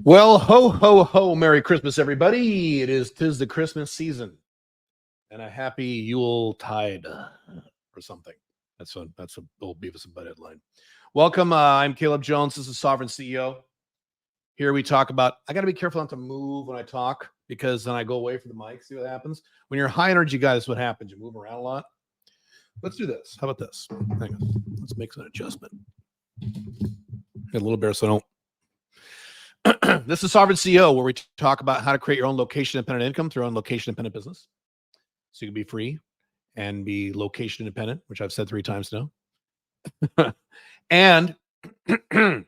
Well, ho, ho, ho, Merry Christmas, everybody. Tis the Christmas season. And a happy Yule tide or something. That's a old Beavis and Butthead line. Welcome. I'm Caleb Jones. This is Sovereign CEO. Here we talk about, I got to be careful not to move when I talk because then I go away from the mic. See what happens? When you're a high energy guy, that's what happens. You move around a lot. Let's do this. How about this? Hang on. Let's make an adjustment. Get a little better so I don't. This is Sovereign CEO, where we talk about how to create your own location-independent income through your own location-independent business. So you can be free and be location-independent, which I've said 3 times now. And to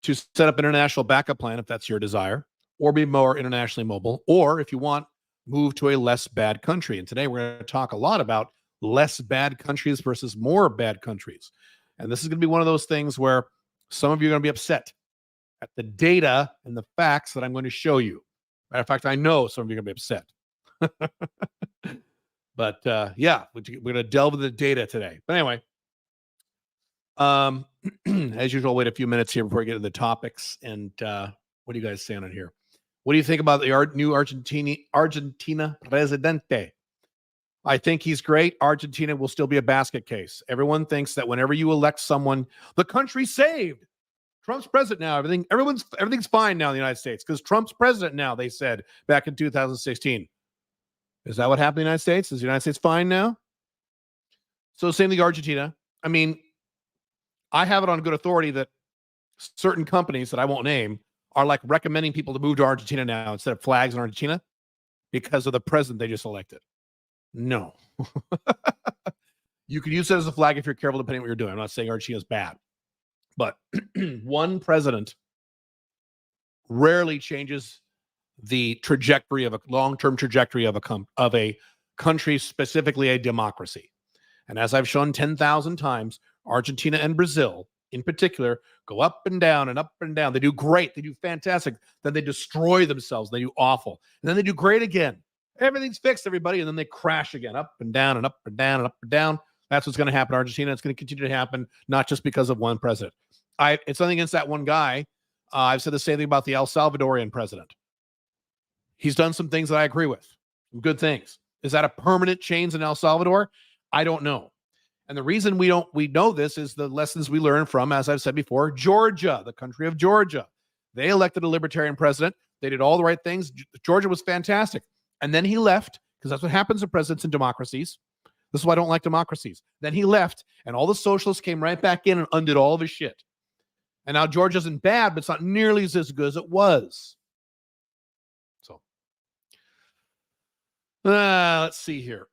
set up an international backup plan, if that's your desire, or be more internationally mobile, or if you want, move to a less bad country. And today we're going to talk a lot about less bad countries versus more bad countries. And this is going to be one of those things where some of you are going to be upset at the data and the facts that I'm going to show you. Matter of fact, I know some of you are going to be upset. But yeah, we're going to delve into the data today. But anyway, as usual, I'll wait a few minutes here before we get into the topics. And what are you guys saying on here? What do you think about the new Argentina Presidente? I think he's great. Argentina will still be a basket case. Everyone thinks that whenever you elect someone, the country's saved. Trump's president now. Everything's fine now in the United States because Trump's president now, they said back in 2016. Is that what happened in the United States? Is the United States fine now? So same thing, Argentina. I mean, I have it on good authority that certain companies that I won't name are like recommending people to move to Argentina now instead of flags in Argentina because of the president they just elected. No. You could use it as a flag if you're careful depending on what you're doing. I'm not saying Argentina is bad. But one president rarely changes the trajectory of a long-term trajectory of a country, specifically a democracy. And as I've shown 10,000 times, Argentina and Brazil, in particular, go up and down and up and down. They do great. They do fantastic. Then they destroy themselves. They do awful. And then they do great again. Everything's fixed, everybody. And then they crash again, up and down and up and down and up and down. That's what's going to happen in Argentina. It's going to continue to happen, not just because of one president. It's nothing against that one guy. I've said the same thing about the El Salvadorian president. He's done some things that I agree with. Some good things. Is that a permanent change in El Salvador? I don't know. And the reason we know this is the lessons we learned from, as I've said before, Georgia, the country of Georgia. They elected a libertarian president. They did all the right things. Georgia was fantastic. And then he left, because that's what happens to presidents in democracies. This is why I don't like democracies. Then he left, and all the socialists came right back in and undid all of his shit. And now Georgia isn't bad, but it's not nearly as good as it was. So, let's see here.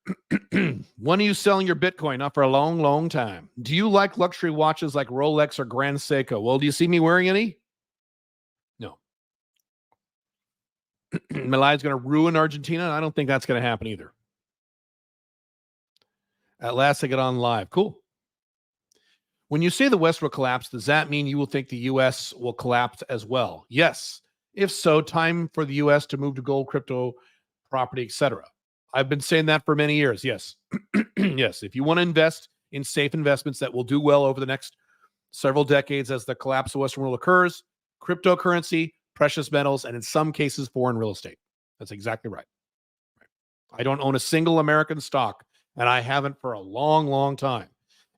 When are you selling your Bitcoin? Not for a long, long time. Do you like luxury watches like Rolex or Grand Seiko? Well, do you see me wearing any? No. Milay's going to ruin Argentina? I don't think that's going to happen either. At last, I get on live. Cool. When you say the West will collapse, does that mean you will think the U.S. will collapse as well? Yes. If so, time for the U.S. to move to gold, crypto, property, etc. I've been saying that for many years. Yes. Yes. If you want to invest in safe investments that will do well over the next several decades as the collapse of Western world occurs, cryptocurrency, precious metals, and in some cases, foreign real estate. That's exactly right. I don't own a single American stock, and I haven't for a long, long time.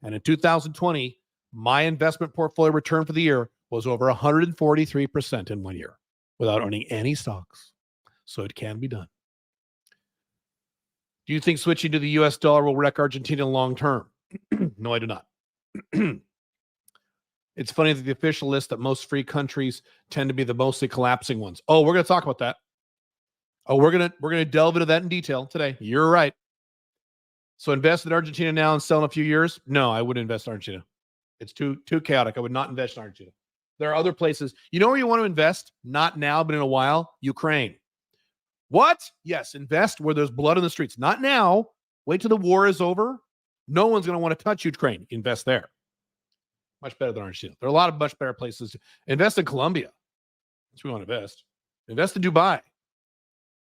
And in 2020, my investment portfolio return for the year was over 143% in 1 year without owning any stocks. So it can be done. Do you think switching to the US dollar will wreck Argentina long term? No, I do not. It's funny that the official list that most free countries tend to be the mostly collapsing ones. Oh, we're going to talk about that. Oh, we're going to delve into that in detail today. You're right. So invest in Argentina now and sell in a few years? No, I wouldn't invest in Argentina. It's too chaotic. I would not invest in Argentina. There are other places. You know where you want to invest? Not now, but in a while? Ukraine. What? Yes, invest where there's blood in the streets. Not now. Wait till the war is over. No one's going to want to touch Ukraine. Invest there. Much better than Argentina. There are a lot of much better places. Invest in Colombia. That's where we want to invest. Invest in Dubai.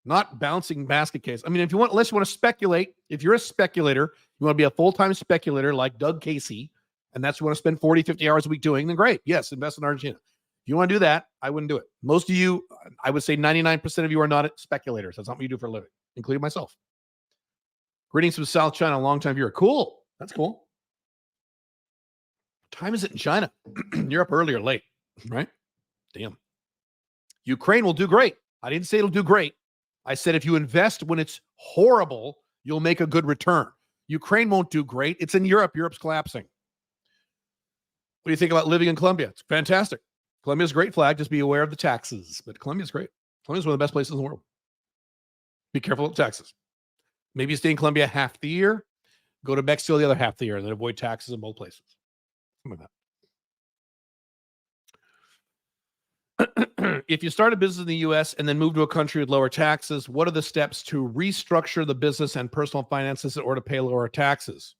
Not bouncing basket case. I mean, unless you want to speculate, if you're a speculator, you want to be a full-time speculator like Doug Casey, and that's what you want to spend 40, 50 hours a week doing, then great. Yes, invest in Argentina. If you want to do that, I wouldn't do it. Most of you, I would say 99% of you are not speculators. That's not what you do for a living, including myself. Greetings from South China, a long-time viewer. Cool. That's cool. What time is it in China? You're up early or late, right? Damn. Ukraine will do great. I didn't say it'll do great. I said if you invest when it's horrible, you'll make a good return. Ukraine won't do great. It's in Europe. Europe's collapsing. What do you think about living in Colombia? It's fantastic. Colombia's a great flag. Just be aware of the taxes. But Colombia's great. Colombia's one of the best places in the world. Be careful of taxes. Maybe you stay in Colombia half the year. Go to Mexico the other half the year and then avoid taxes in both places. Something like that. If you start a business in the U.S. and then move to a country with lower taxes, what are the steps to restructure the business and personal finances in order to pay lower taxes?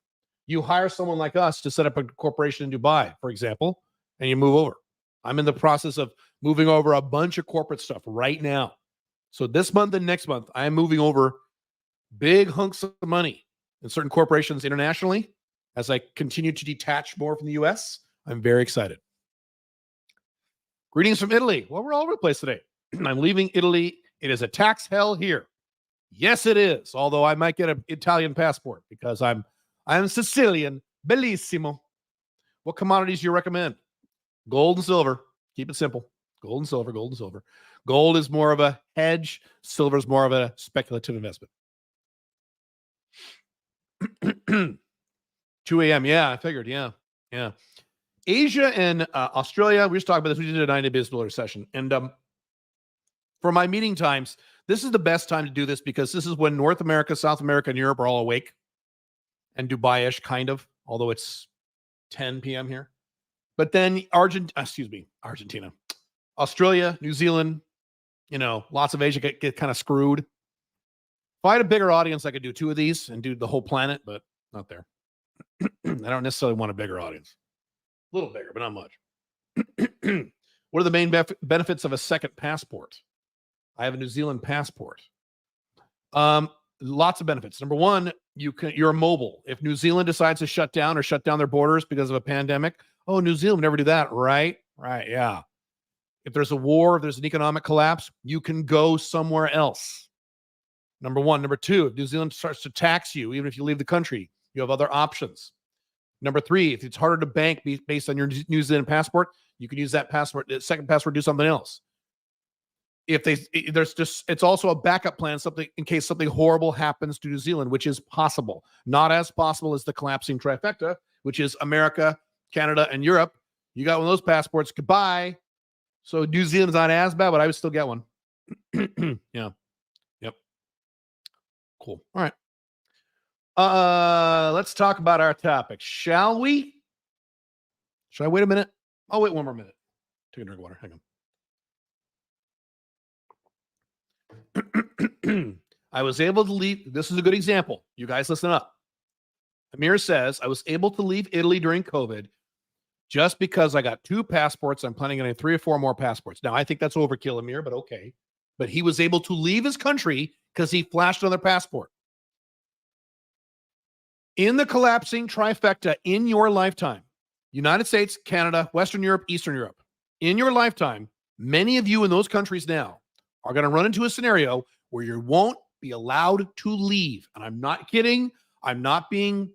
You hire someone like us to set up a corporation in Dubai, for example, and you move over. I'm in the process of moving over a bunch of corporate stuff right now. So this month and next month, I am moving over big hunks of money in certain corporations internationally as I continue to detach more from the U.S. I'm very excited. Greetings from Italy. Well, we're all over the place today. I'm leaving Italy. It is a tax hell here. Yes, it is. Although I might get an Italian passport because I'm Sicilian. Bellissimo. What commodities do you recommend? Gold and silver. Keep it simple. Gold and silver, gold and silver. Gold is more of a hedge. Silver is more of a speculative investment. 2 a.m. Yeah, I figured. Yeah. Asia and Australia, we just talked about this. We did a 9-day business session. And for my meeting times, this is the best time to do this because this is when North America, South America, and Europe are all awake. And Dubai-ish, kind of, although it's 10 p.m. here. But then Argentina, Australia, New Zealand, lots of Asia get kind of screwed. If I had a bigger audience, I could do 2 of these and do the whole planet, but not there. I don't necessarily want a bigger audience. A little bigger, but not much. What are the main benefits of a second passport? I have a New Zealand passport. Lots of benefits. Number one, you're mobile. If New Zealand decides to shut down their borders because of a pandemic, New Zealand would never do that, right? Right, yeah. If there's a war, if there's an economic collapse, you can go somewhere else. Number one. Number two, if New Zealand starts to tax you, even if you leave the country, you have other options. Number three, if it's harder to bank based on your New Zealand passport, you can use that passport, the second passport, do something else. It's also a backup plan, something in case something horrible happens to New Zealand, which is possible. Not as possible as the collapsing trifecta, which is America, Canada, and Europe. You got one of those passports, goodbye. So New Zealand's not as bad, but I would still get one. Yeah. Yep. Cool. All right. Let's talk about our topic, shall we? Should I wait a minute? I'll wait one more minute. Take a drink of water. Hang on. I was able to leave. This is a good example. You guys listen up. Amir says, I was able to leave Italy during COVID just because I got 2 passports. I'm planning on 3 or 4 more passports. Now, I think that's overkill, Amir, but okay. But he was able to leave his country because he flashed another passport. In the collapsing trifecta in your lifetime, United States, Canada, Western Europe, Eastern Europe, in your lifetime, many of you in those countries now are going to run into a scenario where you won't be allowed to leave. And I'm not kidding. I'm not being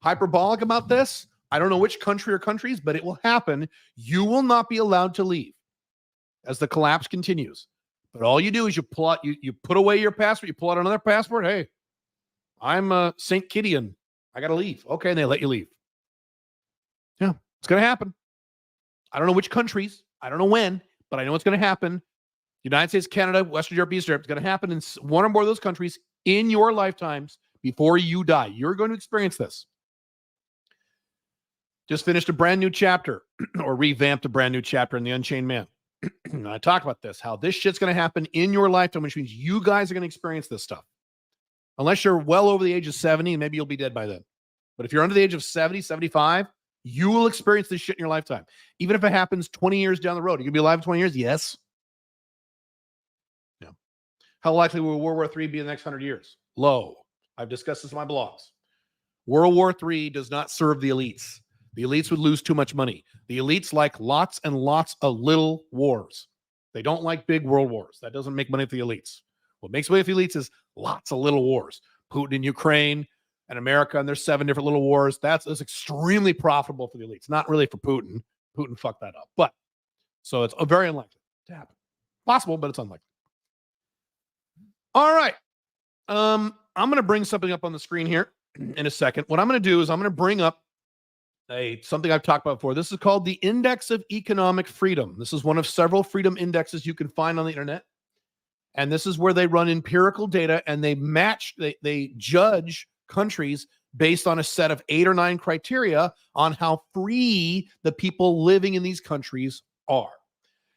hyperbolic about this. I don't know which country or countries, but it will happen. You will not be allowed to leave as the collapse continues. But all you do is you put away your passport, you pull out another passport. Hey, I'm St. Kittian. I got to leave. Okay, and they let you leave. Yeah, it's going to happen. I don't know which countries. I don't know when, but I know it's going to happen. United States, Canada, Western Europe, Eastern Europe. It's going to happen in one or more of those countries in your lifetimes before you die. You're going to experience this. Just finished a brand new chapter or revamped a brand new chapter in The Unchained Man. I talked about this, how this shit's going to happen in your lifetime, which means you guys are going to experience this stuff. Unless you're well over the age of 70, and maybe you'll be dead by then. But if you're under the age of 70, 75, you will experience this shit in your lifetime. Even if it happens 20 years down the road. You're going to be alive in 20 years? Yes. Yeah. How likely will World War III be in the next 100 years? Low. I've discussed this in my blogs. World War III does not serve the elites. The elites would lose too much money. The elites like lots and lots of little wars. They don't like big world wars. That doesn't make money for the elites. What makes money for the elites is lots of little wars. Putin in Ukraine and America, and there's 7 different little wars. That's extremely profitable for the elites. Not really for Putin. Putin fucked that up. But so it's very unlikely to happen. Possible, but it's unlikely. All right. I'm going to bring something up on the screen here in a second. What I'm going to do is I'm going to bring up something I've talked about before. This is called the Index of Economic Freedom. This is one of several freedom indexes you can find on the internet. And this is where they run empirical data and they judge countries based on a set of 8 or 9 criteria on how free the people living in these countries are.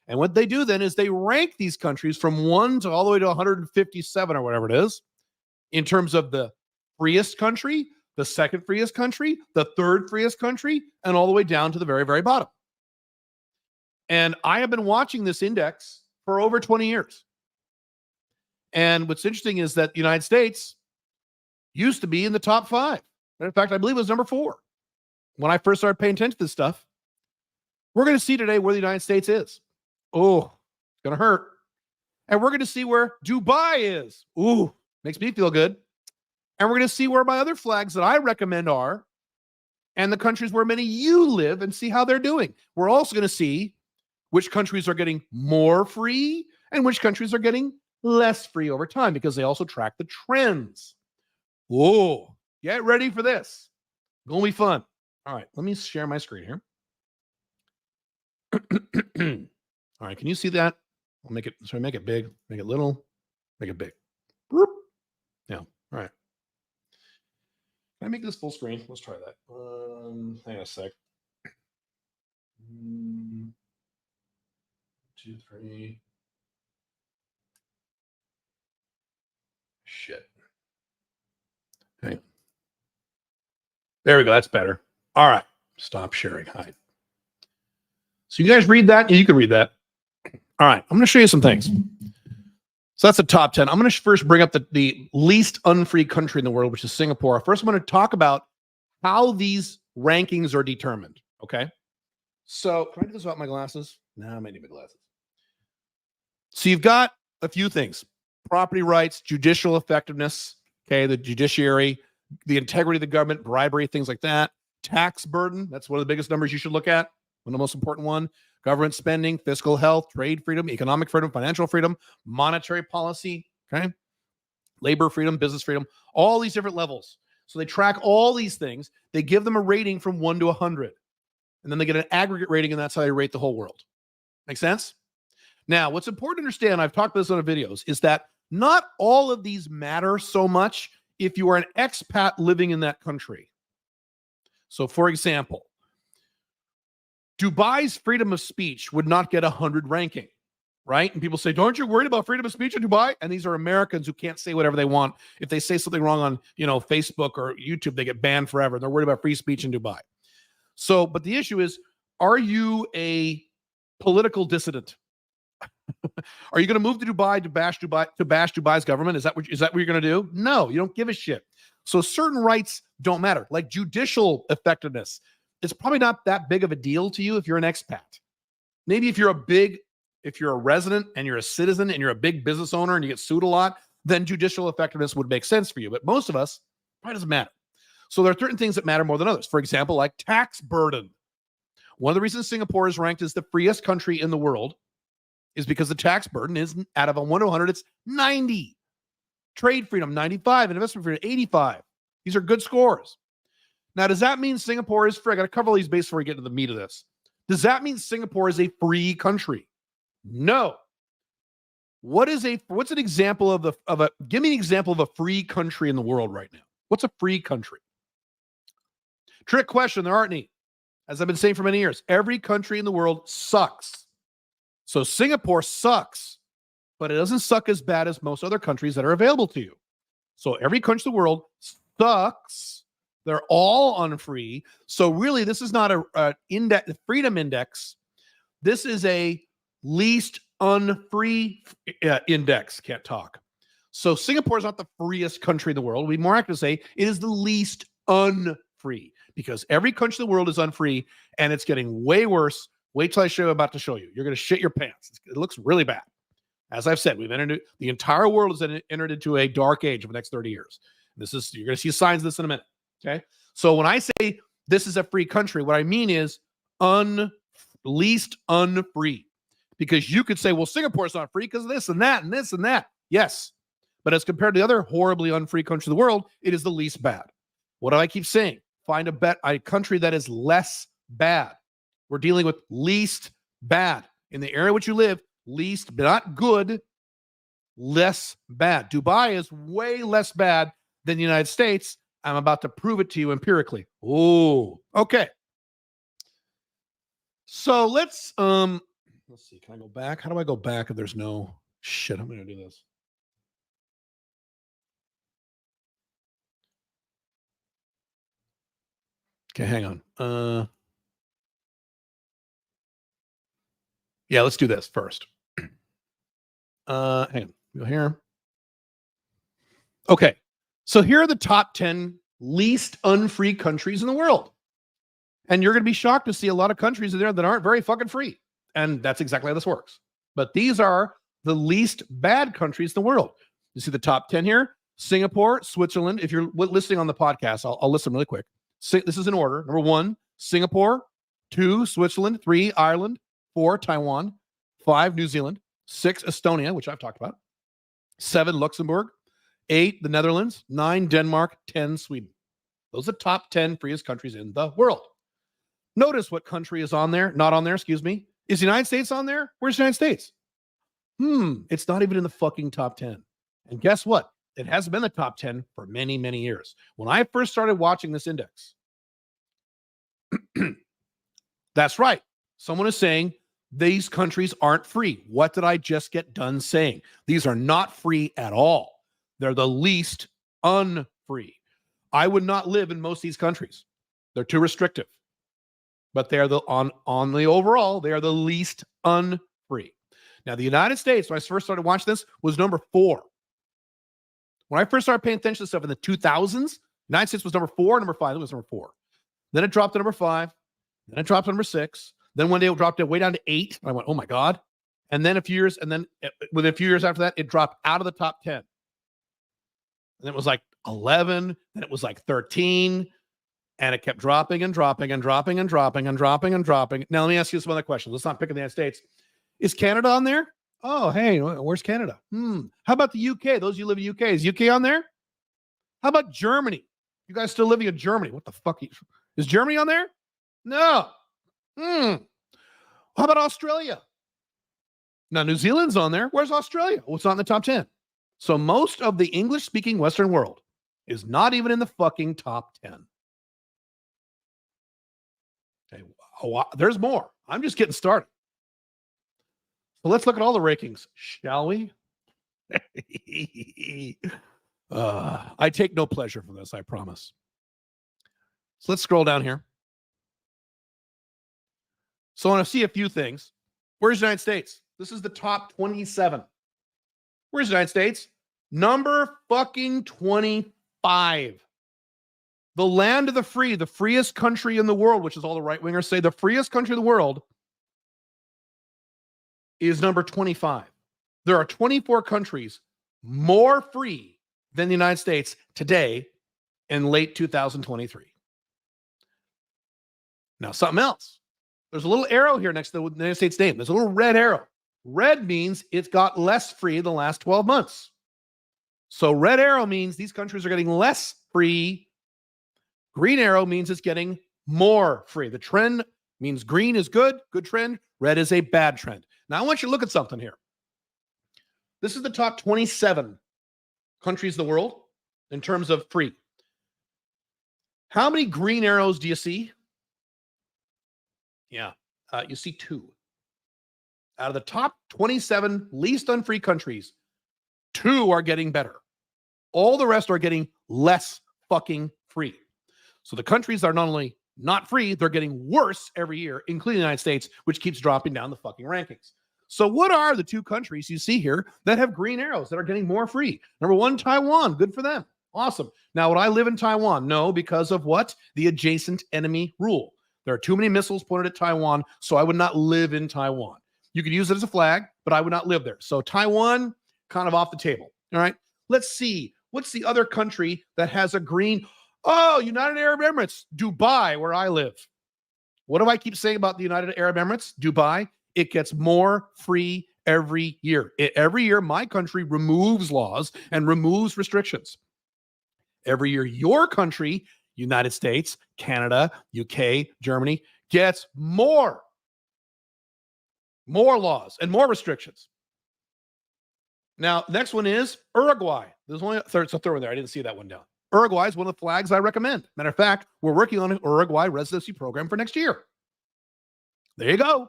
And what they do then is they rank these countries from 1 to all the way to 157 or whatever it is in terms of the freest country, the second freest country, the third freest country, and all the way down to the very, very bottom. And I have been watching this index for over 20 years. And what's interesting is that the United States used to be in the top 5. In fact, I believe it was number 4 when I first started paying attention to this stuff. We're going to see today where the United States is. Oh, it's going to hurt. And we're going to see where Dubai is. Ooh, makes me feel good. And we're going to see where my other flags that I recommend are and the countries where many of you live and see how they're doing. We're also going to see which countries are getting more free and which countries are getting less free over time because they also track the trends. Whoa, get ready for this. It's going to be fun. All right, let me share my screen here. All right, can you see that? I'll make it big, make it little, make it big. Boop. Yeah, all right. Can I make this full screen? Let's try that. Hang on a sec. 1, 2, 3. Shit. Okay. There we go. That's better. All right. Stop sharing. Hide. So you guys read that? Yeah, you can read that. All right. I'm going to show you some things. So that's the top 10. I'm going to first bring up the least unfree country in the world, which is Singapore. First, I'm going to talk about how these rankings are determined. Okay. So can I do this without my glasses? No, I might need my glasses. So you've got a few things: property rights, judicial effectiveness, okay, the judiciary, the integrity of the government, bribery, things like that. Tax burden, that's one of the biggest numbers you should look at, one of the most important one. Government spending, fiscal health, trade freedom, economic freedom, financial freedom, monetary policy, okay, labor freedom, business freedom, all these different levels. So they track all these things. They give them a rating from 1 to 100. And then they get an aggregate rating, and that's how they rate the whole world. Make sense? Now, what's important to understand, I've talked about this on the videos, is that not all of these matter so much if you are an expat living in that country. So, for example, Dubai's freedom of speech would not get 100 ranking, right? And people say, "Aren't you worried about freedom of speech in Dubai?" And these are Americans who can't say whatever they want. If they say something wrong on, Facebook or YouTube, they get banned forever. They're worried about free speech in Dubai. So, but the issue is, are you a political dissident? Are you going to move to Dubai to bash Dubai's government? Is that what you're going to do? No, you don't give a shit. So certain rights don't matter, like judicial effectiveness. It's probably not that big of a deal to you if you're an expat. Maybe if you're a resident and you're a citizen and you're a big business owner and you get sued a lot, then judicial effectiveness would make sense for you. But most of us, it doesn't matter. So there are certain things that matter more than others. For example, like tax burden. One of the reasons Singapore is ranked as the freest country in the world is because the tax burden is, out of a 1 to 100, it's 90. Trade freedom, 95. Investment freedom, 85. These are good scores. Now, does that mean Singapore is free? I got to cover all these bases before we get to the meat of this. Does that mean Singapore is a free country? No. What's an example give me an example of a free country in the world right now? What's a free country? Trick question. There aren't any. As I've been saying for many years, every country in the world sucks. So Singapore sucks, but it doesn't suck as bad as most other countries that are available to you. So every country in the world sucks. They're all unfree. So really, this is not a freedom index. This is a least unfree index. Can't talk. So Singapore is not the freest country in the world. We'd more accurate to say it is the least unfree. because every country in the world is unfree, and it's getting way worse. Wait till I show you what I'm about to show you. You're going to shit your pants. It looks really bad. As I've said, the entire world has entered into a dark age of the next 30 years. You're going to see signs of this in a minute. Okay. So when I say this is a free country, what I mean is least unfree, because you could say, well, Singapore's not free because of this and that and this and that. Yes. But as compared to the other horribly unfree countries of the world, it is the least bad. What do I keep saying? Find a country that is less bad. We're dealing with least bad. In the area in which you live, least, not good, less bad. Dubai is way less bad than the United States. I'm about to prove it to you empirically. Oh, okay. So let's see. Can I go back? How do I go back if there's no shit? I'm going to do this. Okay, hang on. Yeah, let's do this first. Hang on. Go here. Okay. So here are the top 10 least unfree countries in the world. And you're going to be shocked to see a lot of countries in there that aren't very fucking free. And that's exactly how this works. But these are the least bad countries in the world. You see the top 10 here? Singapore, Switzerland. If you're listening on the podcast, I'll list them really quick. This is in order. Number 1, Singapore. 2, Switzerland. 3, Ireland. 4, Taiwan. 5, New Zealand. 6, Estonia, which I've talked about. 7, Luxembourg. 8, the Netherlands. 9, Denmark. 10, Sweden. Those are the top 10 freest countries in the world. Notice what country is on there. Not on there, excuse me. Is the United States on there? Where's the United States? It's not even in the fucking top 10. And guess what? It hasn't been the top 10 for many, many years. When I first started watching this index, that's right. Someone is saying these countries aren't free. What did I just get done saying? These are not free at all. They're the least unfree. I would not live in most of these countries. They're too restrictive. But they're on the overall, they are the least unfree. Now, the United States, when I first started watching this, was number 4. When I first started paying attention to stuff in the 2000s, the United States was number 4, number 5, it was number 4. Then it dropped to number 5. Then it dropped to number 6. Then one day it dropped it way down to 8. I went, oh my God. And then within a few years after that, it dropped out of the top 10. And it was like 11. Then it was like 13. And it kept dropping and dropping and dropping and dropping and dropping and dropping. Now, let me ask you some other questions. Let's not pick on the United States. Is Canada on there? Oh, hey, where's Canada? How about the UK? Those of you who live in the UK, is UK on there? How about Germany? You guys still living in Germany? What the fuck? Is Germany on there? No. How about Australia? Now, New Zealand's on there. Where's Australia? Well, it's not in the top 10. So most of the English-speaking Western world is not even in the fucking top 10. Okay, there's more. I'm just getting started. So let's look at all the rankings, shall we? I take no pleasure from this, I promise. So let's scroll down here. So I want to see a few things. Where's the United States? This is the top 27. Where's the United States? Number fucking 25. The land of the free, the freest country in the world, which is all the right-wingers say, the freest country in the world is number 25. There are 24 countries more free than the United States today in late 2023. Now, something else. There's a little arrow here next to the United States name. There's a little red arrow. Red means it's got less free in the last 12 months. So red arrow means these countries are getting less free. Green arrow means it's getting more free. The trend means green is good trend. Red is a bad trend. Now, I want you to look at something here. This is the top 27 countries in the world in terms of free. How many green arrows do you see? Yeah, you see 2. Out of the top 27 least unfree countries, 2 are getting better. All the rest are getting less fucking free. So the countries are not only not free, they're getting worse every year, including the United States, which keeps dropping down the fucking rankings. So what are the 2 countries you see here that have green arrows that are getting more free? Number 1, Taiwan. Good for them. Awesome. Now, would I live in Taiwan? No, because of what? The adjacent enemy rule. There are too many missiles pointed at Taiwan, so I would not live in Taiwan. You could use it as a flag, but I would not live there. So Taiwan, kind of off the table. All right. Let's see. What's the other country that has a green? Oh, United Arab Emirates, Dubai, where I live. What do I keep saying about the United Arab Emirates? Dubai, it gets more free every year. Every year, my country removes laws and removes restrictions. Every year, your country, United States, Canada, UK, Germany, gets more laws and more restrictions. Now, next one is Uruguay. There's only a third one there. I didn't see that one down. Uruguay is one of the flags I recommend. Matter of fact, we're working on an Uruguay residency program for next year. There you go.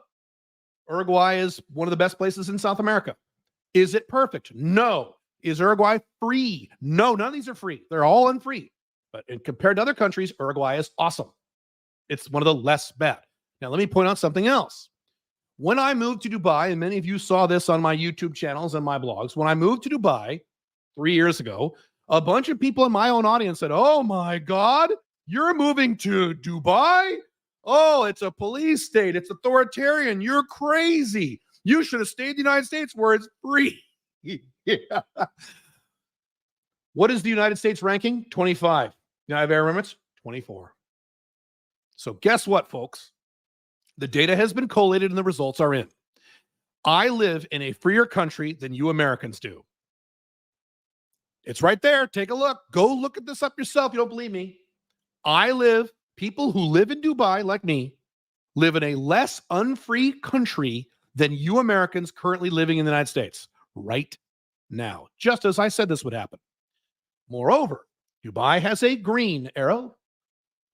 Uruguay is one of the best places in South America. Is it perfect? No. Is Uruguay free? No, none of these are free. They're all unfree. But compared to other countries, Uruguay is awesome. It's one of the less bad. Now, let me point out something else. When I moved to Dubai, and many of you saw this on my YouTube channels and my blogs, when I moved to Dubai 3 years ago, a bunch of people in my own audience said, "Oh my God, you're moving to Dubai? Oh, it's a police state. It's authoritarian. You're crazy. You should have stayed in the United States where it's free." Yeah. What is the United States ranking? 25. United Arab Emirates, 24. So guess what, folks? The data has been collated and the results are in. I live in a freer country than you Americans do. It's right there. Take a look. Go look at this up yourself. You don't believe me. People who live in Dubai, like me, live in a less unfree country than you Americans currently living in the United States right now, just as I said this would happen. Moreover, Dubai has a green arrow.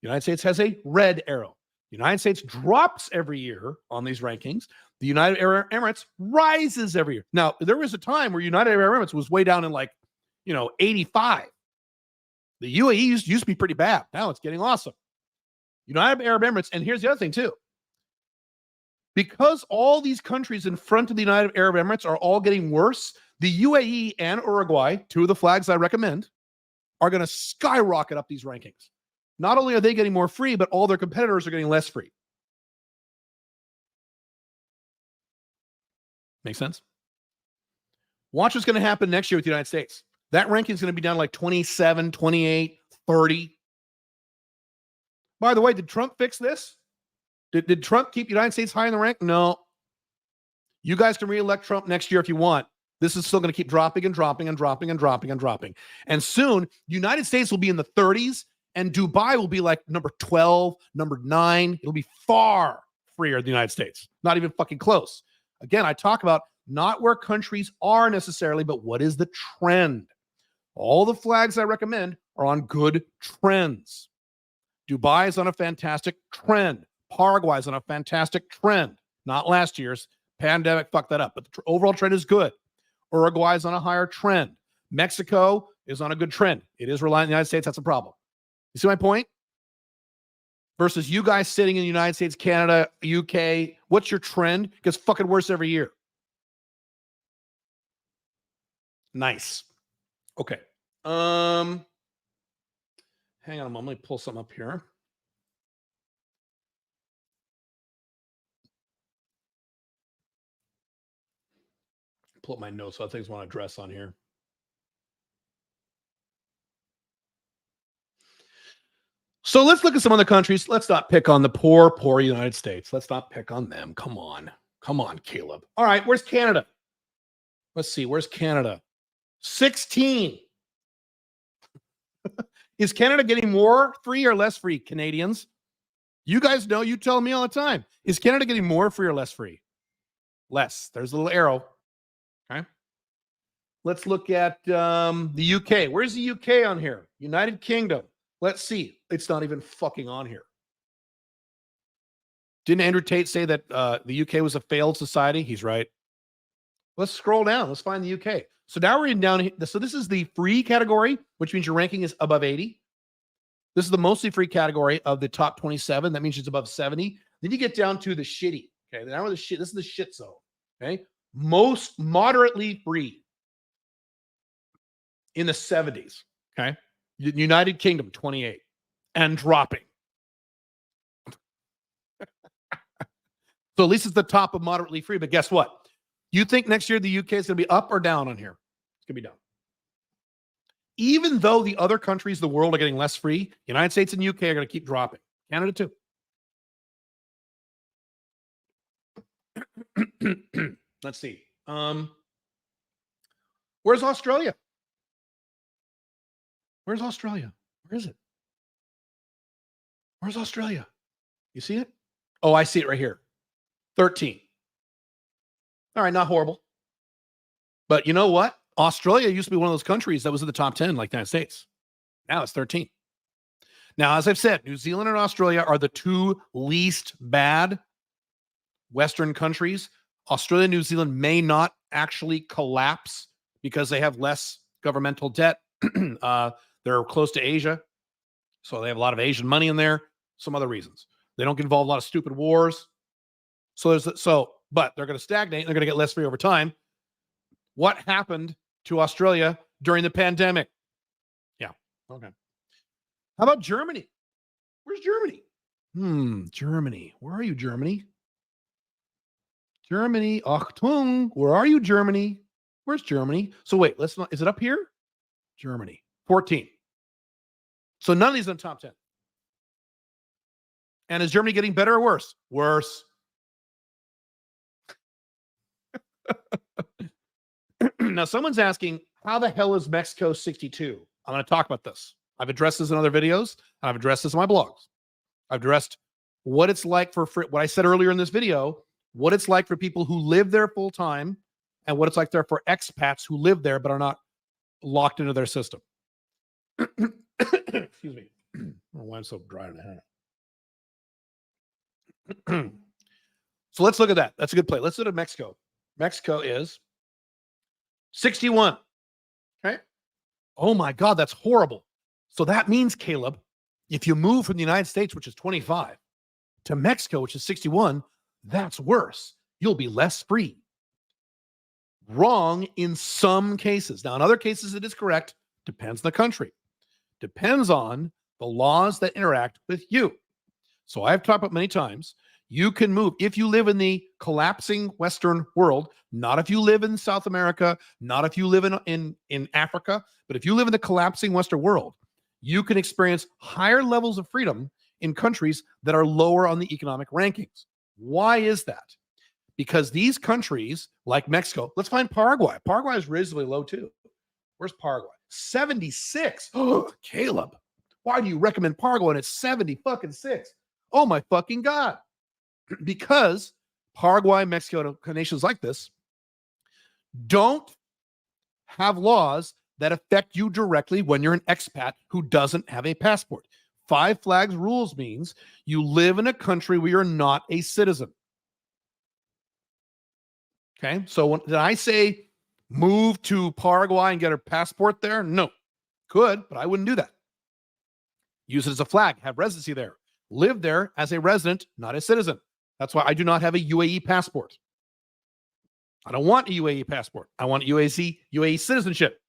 The United States has a red arrow. The United States drops every year on these rankings. The United Arab Emirates rises every year. Now, there was a time where United Arab Emirates was way down in 85. The UAE used to be pretty bad. Now it's getting awesome. United Arab Emirates, and here's the other thing too. Because all these countries in front of the United Arab Emirates are all getting worse, the UAE and Uruguay, two of the flags I recommend, are going to skyrocket up these rankings. Not only are they getting more free, but all their competitors are getting less free. Make sense? Watch what's going to happen next year with the United States. That ranking is going to be down like 27, 28, 30. By the way, did Trump fix this? Did Trump keep the United States high in the rank? No. You guys can re-elect Trump next year if you want. This is still going to keep dropping and dropping and dropping and dropping and dropping. And soon, the United States will be in the 30s, and Dubai will be like number 12, number 9. It'll be far freer than the United States. Not even fucking close. Again, I talk about not where countries are necessarily, but what is the trend. All the flags I recommend are on good trends. Dubai is on a fantastic trend. Paraguay is on a fantastic trend. Not last year's. Pandemic fucked that up, but the overall trend is good. Uruguay is on a higher trend. Mexico is on a good trend. It is reliant on the United States. That's a problem. You see my point? Versus you guys sitting in the United States, Canada, UK. What's your trend? It gets fucking worse every year. Nice. Okay. Hang on a moment. Let me pull something up here. Pull up my notes. So I think I want to address on here. So let's look at some other countries. Let's not pick on the poor United States. Let's not pick on them. Come on. Come on, Caleb. All right. Where's Canada? Let's see. Where's Canada? 16. Is Canada getting more free or less free, Canadians? You guys know, you tell me all the time. Is Canada getting more free or less free? Less. There's a little arrow. Okay. Let's look at the UK. Where's the UK on here? United Kingdom. Let's see. It's not even fucking on here. Didn't Andrew Tate say that the UK was a failed society? He's right. Let's scroll down. Let's find the UK. So now we're in down. So this is the free category, which means your ranking is above 80. This is the mostly free category of the top 27. That means it's above 70. Then you get down to the shitty. Okay. Now we're the shit. This is the shit zone. Okay. Most moderately free in the 70s. Okay. United Kingdom, 28. And dropping. So at least it's the top of moderately free. But guess what? You think next year the UK is going to be up or down on here? It's going to be down. Even though the other countries of the world are getting less free, United States and UK are going to keep dropping. Canada too. Let's see. Where's Australia? Where's Australia? Where is it? Where's Australia? You see it? Oh, I see it right here. 13. All right, not horrible. But you know what? Australia used to be one of those countries that was in the top 10, like the United States. Now it's 13. Now, as I've said, New Zealand and Australia are the two least bad Western countries. Australia and New Zealand may not actually collapse because they have less governmental debt. They're close to Asia, so they have a lot of Asian money in there. Some other reasons. They don't get involved in a lot of stupid wars. But they're going to stagnate and they're going to get less free over time. What happened to Australia during the pandemic? Yeah. Okay. How about Germany? Where's Germany? Germany. Where are you, Germany? Germany. Achtung. Where are you, Germany? Where's Germany? So wait, is it up here? Germany. 14. So none of these are in the top 10. And is Germany getting better or worse? Worse. Now, someone's asking, how the hell is Mexico 62? I'm going to talk about this. I've addressed this in other videos, and I've addressed this in my blogs. I've addressed what it's like for what I said earlier in this video, what it's like for people who live there full time, and what it's like there for expats who live there but are not locked into their system. Excuse me. I don't know why I'm so dry in the head. So let's look at that. That's a good play. Let's look at Mexico. Mexico is 61. Okay. Oh my God, that's horrible. So that means, Caleb, if you move from the United States, which is 25, to Mexico, which is 61, that's worse. You'll be less free. Wrong in some cases. Now, in other cases, it is correct. Depends on the country. Depends on the laws that interact with you. So I've talked about many times, you can move if you live in the collapsing Western world, not if you live in South America, not if you live in Africa, but if you live in the collapsing Western world, you can experience higher levels of freedom in countries that are lower on the economic rankings. Why is that? Because these countries like Mexico, let's find Paraguay. Paraguay is reasonably low too. Where's Paraguay? 76. Oh, Caleb, why do you recommend Paraguay when it's 70 fucking 6? Oh my fucking God. Because Paraguay, Mexico, nations like this don't have laws that affect you directly when you're an expat who doesn't have a passport. Five Flags rules means you live in a country where you're not a citizen. Okay, so did I say move to Paraguay and get a passport there? No. Could, but I wouldn't do that. Use it as a flag, have residency there. Live there as a resident, not a citizen. That's why I do not have a UAE passport. I don't want a UAE passport. I want UAE citizenship.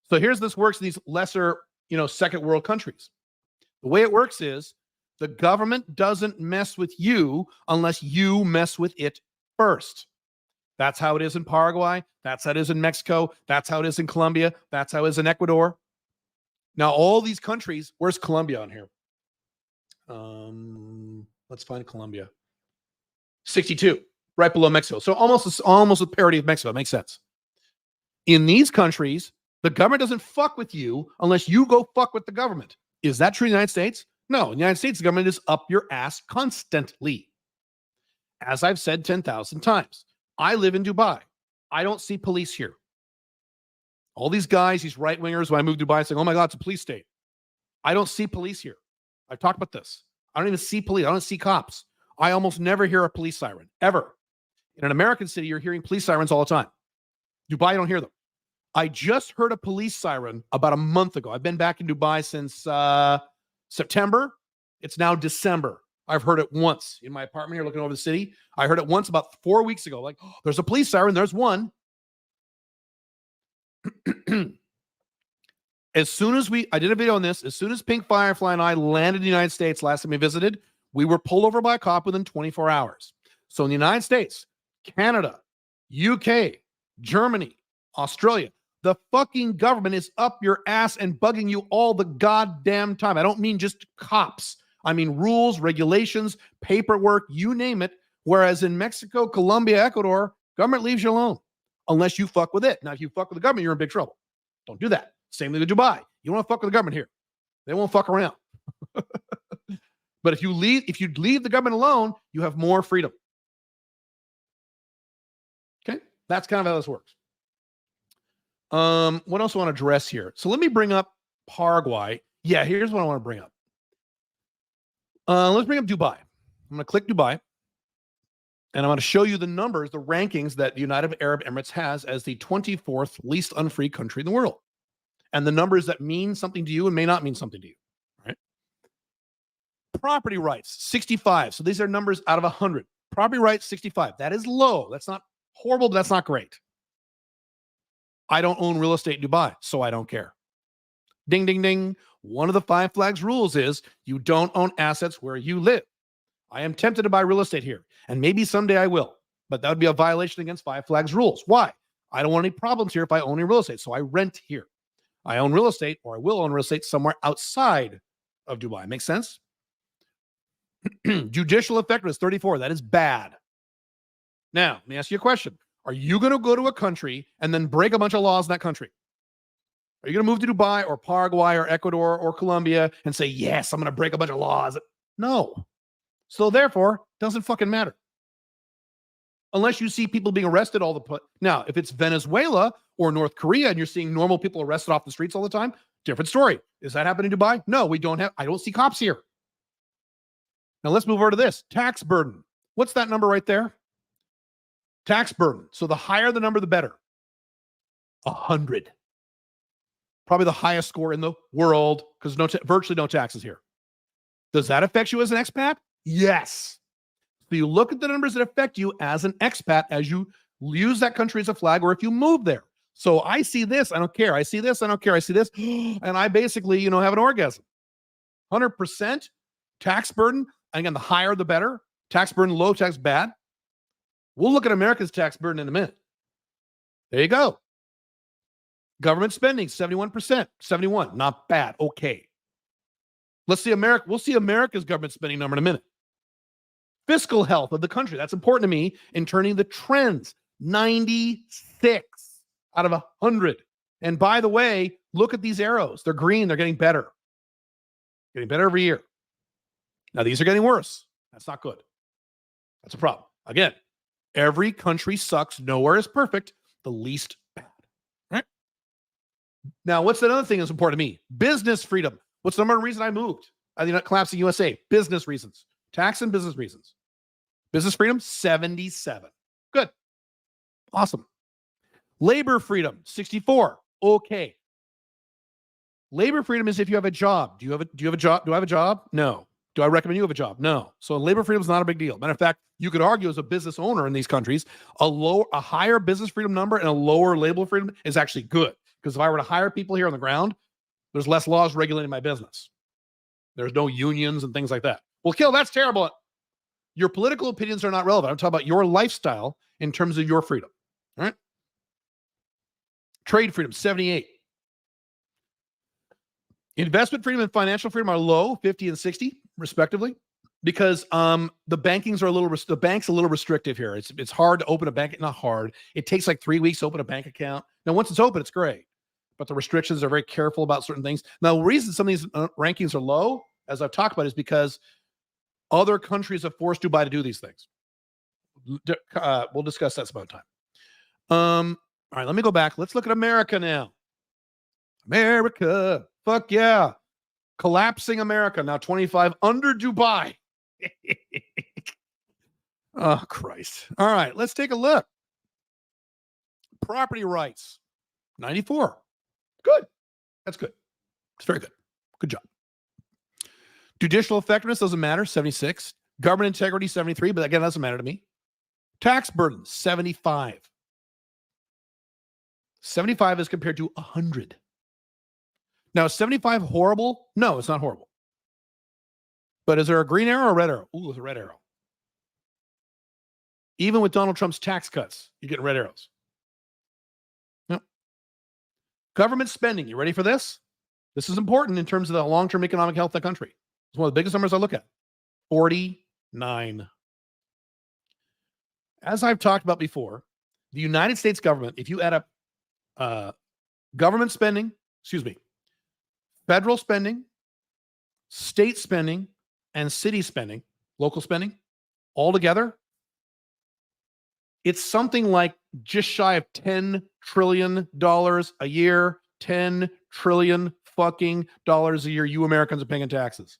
So here's this works in these lesser, second world countries. The way it works is the government doesn't mess with you unless you mess with it first. That's how it is in Paraguay. That's how it is in Mexico. That's how it is in Colombia. That's how it is in Ecuador. Now, all these countries, where's Colombia on here? Let's find Colombia. 62, right below Mexico. So almost a parity of Mexico. It makes sense. In these countries, the government doesn't fuck with you unless you go fuck with the government. Is that true in the United States? No. In the United States, the government is up your ass constantly. As I've said 10,000 times, I live in Dubai. I don't see police here. All these guys, these right-wingers, when I moved to Dubai, saying, oh my God, it's a police state. I don't see police here. I've talked about this. I don't even see police. I don't see cops. I almost never hear a police siren, ever. In an American city, you're hearing police sirens all the time. Dubai, you don't hear them. I just heard a police siren about a month ago. I've been back in Dubai since September. It's now December. I've heard it once in my apartment here looking over the city. I heard it once about 4 weeks ago. Like, oh, there's a police siren. There's one. As soon as I did a video on this, as soon as Pink Firefly and I landed in the United States last time we visited, we were pulled over by a cop within 24 hours. So in the United States, Canada, UK, Germany, Australia, the fucking government is up your ass and bugging you all the goddamn time. I don't mean just cops. I mean rules, regulations, paperwork, you name it. Whereas in Mexico, Colombia, Ecuador, government leaves you alone unless you fuck with it. Now, if you fuck with the government, you're in big trouble. Don't do that. Same thing with Dubai. You don't want to fuck with the government here. They won't fuck around. But if you leave the government alone, you have more freedom. Okay? That's kind of how this works. What else I want to address here? So let me bring up Paraguay. Yeah, here's what I want to bring up. Let's bring up Dubai. I'm going to click Dubai. And I'm going to show you the numbers, the rankings that the United Arab Emirates has as the 24th least unfree country in the world. And the numbers that mean something to you and may not mean something to you. Right? Property rights, 65. So these are numbers out of 100. Property rights, 65. That is low. That's not horrible, but that's not great. I don't own real estate in Dubai, so I don't care. Ding, ding, ding. One of the 5 flags rules is you don't own assets where you live. I am tempted to buy real estate here, and maybe someday I will, but that would be a violation against 5 flags rules. Why? I don't want any problems here if I own any real estate, so I rent here. I own real estate, or I will own real estate somewhere outside of Dubai. Make sense? Judicial effectiveness, 34. That is bad. Now, let me ask you a question. Are you going to go to a country and then break a bunch of laws in that country? Are you going to move to Dubai or Paraguay or Ecuador or Colombia and say, yes, I'm going to break a bunch of laws? No. So therefore, doesn't fucking matter. Unless you see people being arrested all the time. Now, if it's Venezuela or North Korea and you're seeing normal people arrested off the streets all the time, different story. Does that happen in Dubai? No, I don't see cops here. Now let's move over to this. Tax burden. What's that number right there? Tax burden. So the higher the number, the better. 100. Probably the highest score in the world because virtually no taxes here. Does that affect you as an expat? Yes. So you look at the numbers that affect you as an expat as you use that country as a flag or if you move there. So I see this, I don't care. I see this, I don't care. I see this, and I basically, have an orgasm. 100% tax burden. Again, the higher, the better. Tax burden, low, tax bad. We'll look at America's tax burden in a minute. There you go. Government spending, 71%. 71, not bad. Okay. Let's see We'll see America's government spending number in a minute. Fiscal health of the country. That's important to me in turning the trends. 96 out of 100. And by the way, look at these arrows. They're green. They're getting better. Getting better every year. Now, these are getting worse. That's not good. That's a problem. Again, every country sucks. Nowhere is perfect. The least bad. Right? Now, what's another thing that's important to me? Business freedom. What's the number one reason I moved? I think not collapsing USA. Business reasons. Tax and business reasons. Business freedom, 77. Good. Awesome. Labor freedom, 64. Okay. Labor freedom is if you have a job. Do you have a job? Do I have a job? No. Do I recommend you have a job? No. So labor freedom is not a big deal. Matter of fact, you could argue as a business owner in these countries, a higher business freedom number and a lower labor freedom is actually good. Because if I were to hire people here on the ground, there's less laws regulating my business. There's no unions and things like that. Well, Kill, that's terrible. Your political opinions are not relevant. I'm talking about your lifestyle in terms of your freedom. All right? Trade freedom, 78. Investment freedom and financial freedom are low, 50 and 60, respectively, because the bank's a little restrictive here. It's hard to open a bank. Not hard. It takes like 3 weeks to open a bank account. Now, once it's open, it's great. But the restrictions are very careful about certain things. Now, the reason some of these rankings are low, as I've talked about, is because other countries have forced Dubai to do these things. We'll discuss that some other time. All right, let me go back. Let's look at America now. America. Fuck yeah. Collapsing America. Now 25 under Dubai. Oh, Christ. All right, let's take a look. Property rights. 94. Good. That's good. It's very good. Good job. Judicial effectiveness doesn't matter. 76. Government integrity, 73. But again, that doesn't matter to me. Tax burden, 75. 75 is compared to 100. Now, is 75 horrible? No, it's not horrible. But is there a green arrow or a red arrow? Ooh, it's a red arrow. Even with Donald Trump's tax cuts, you get red arrows. Yep. Government spending. You ready for this? This is important in terms of the long-term economic health of the country. It's one of the biggest numbers I look at. 49. As I've talked about before, the United States government, if you add up government spending, federal spending, state spending, and city spending, local spending, all together, it's something like just shy of $10 trillion a year, 10 trillion fucking dollars a year you Americans are paying in taxes.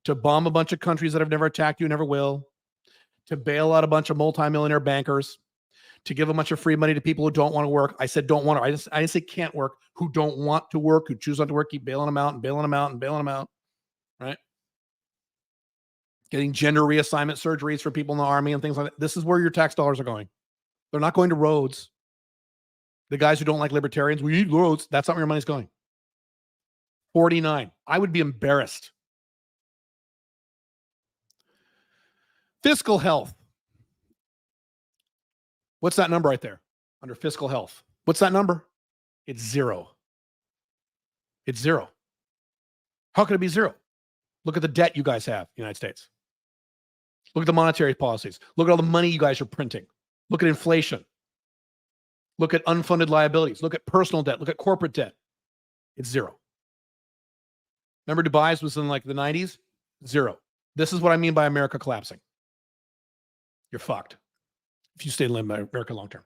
To bomb a bunch of countries that have never attacked you, never will. To bail out a bunch of multimillionaire bankers. To give a bunch of free money to people who don't want to work. I said don't want to. I didn't say can't work. Who don't want to work, who choose not to work, keep bailing them out and bailing them out and bailing them out. Right? Getting gender reassignment surgeries for people in the army and things like that. This is where your tax dollars are going. They're not going to roads. The guys who don't like libertarians, we need roads. That's not where your money's going. 49. I would be embarrassed. Fiscal health. What's that number right there under fiscal health? What's that number? It's 0. It's 0. How could it be 0? Look at the debt you guys have, United States. Look at the monetary policies. Look at all the money you guys are printing. Look at inflation. Look at unfunded liabilities. Look at personal debt. Look at corporate debt. It's 0. Remember Dubai's was in like the 90s? 0. This is what I mean by America collapsing. You're fucked if you stay in America long term.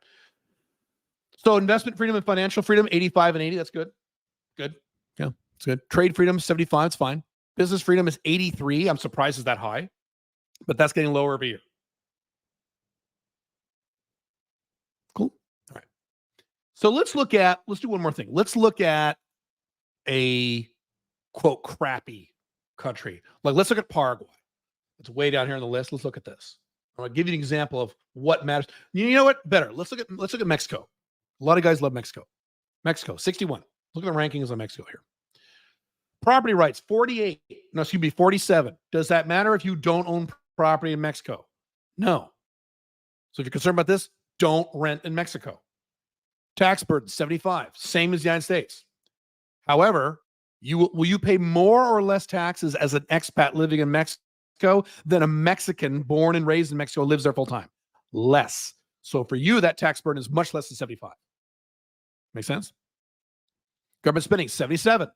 So investment freedom and financial freedom, 85 and 80. That's good. Good. Yeah, it's good. Trade freedom, 75. It's fine. Business freedom is 83. I'm surprised it's that high, but that's getting lower every year. Cool. All right. So let's do one more thing. Let's look at a quote crappy country. Like let's look at Paraguay. It's way down here on the list. Let's look at this. I'm going to give you an example of what matters. You know what? Better. Let's look at Mexico. A lot of guys love Mexico. Mexico, 61. Look at the rankings of Mexico here. Property rights, 48. No, excuse me, 47. Does that matter if you don't own property in Mexico? No. So if you're concerned about this, don't rent in Mexico. Tax burden, 75. Same as the United States. However, will you pay more or less taxes as an expat living in Mexico than a Mexican born and raised in Mexico lives there full time? Less. So for you, that tax burden is much less than 75. Make sense? Government spending, 77.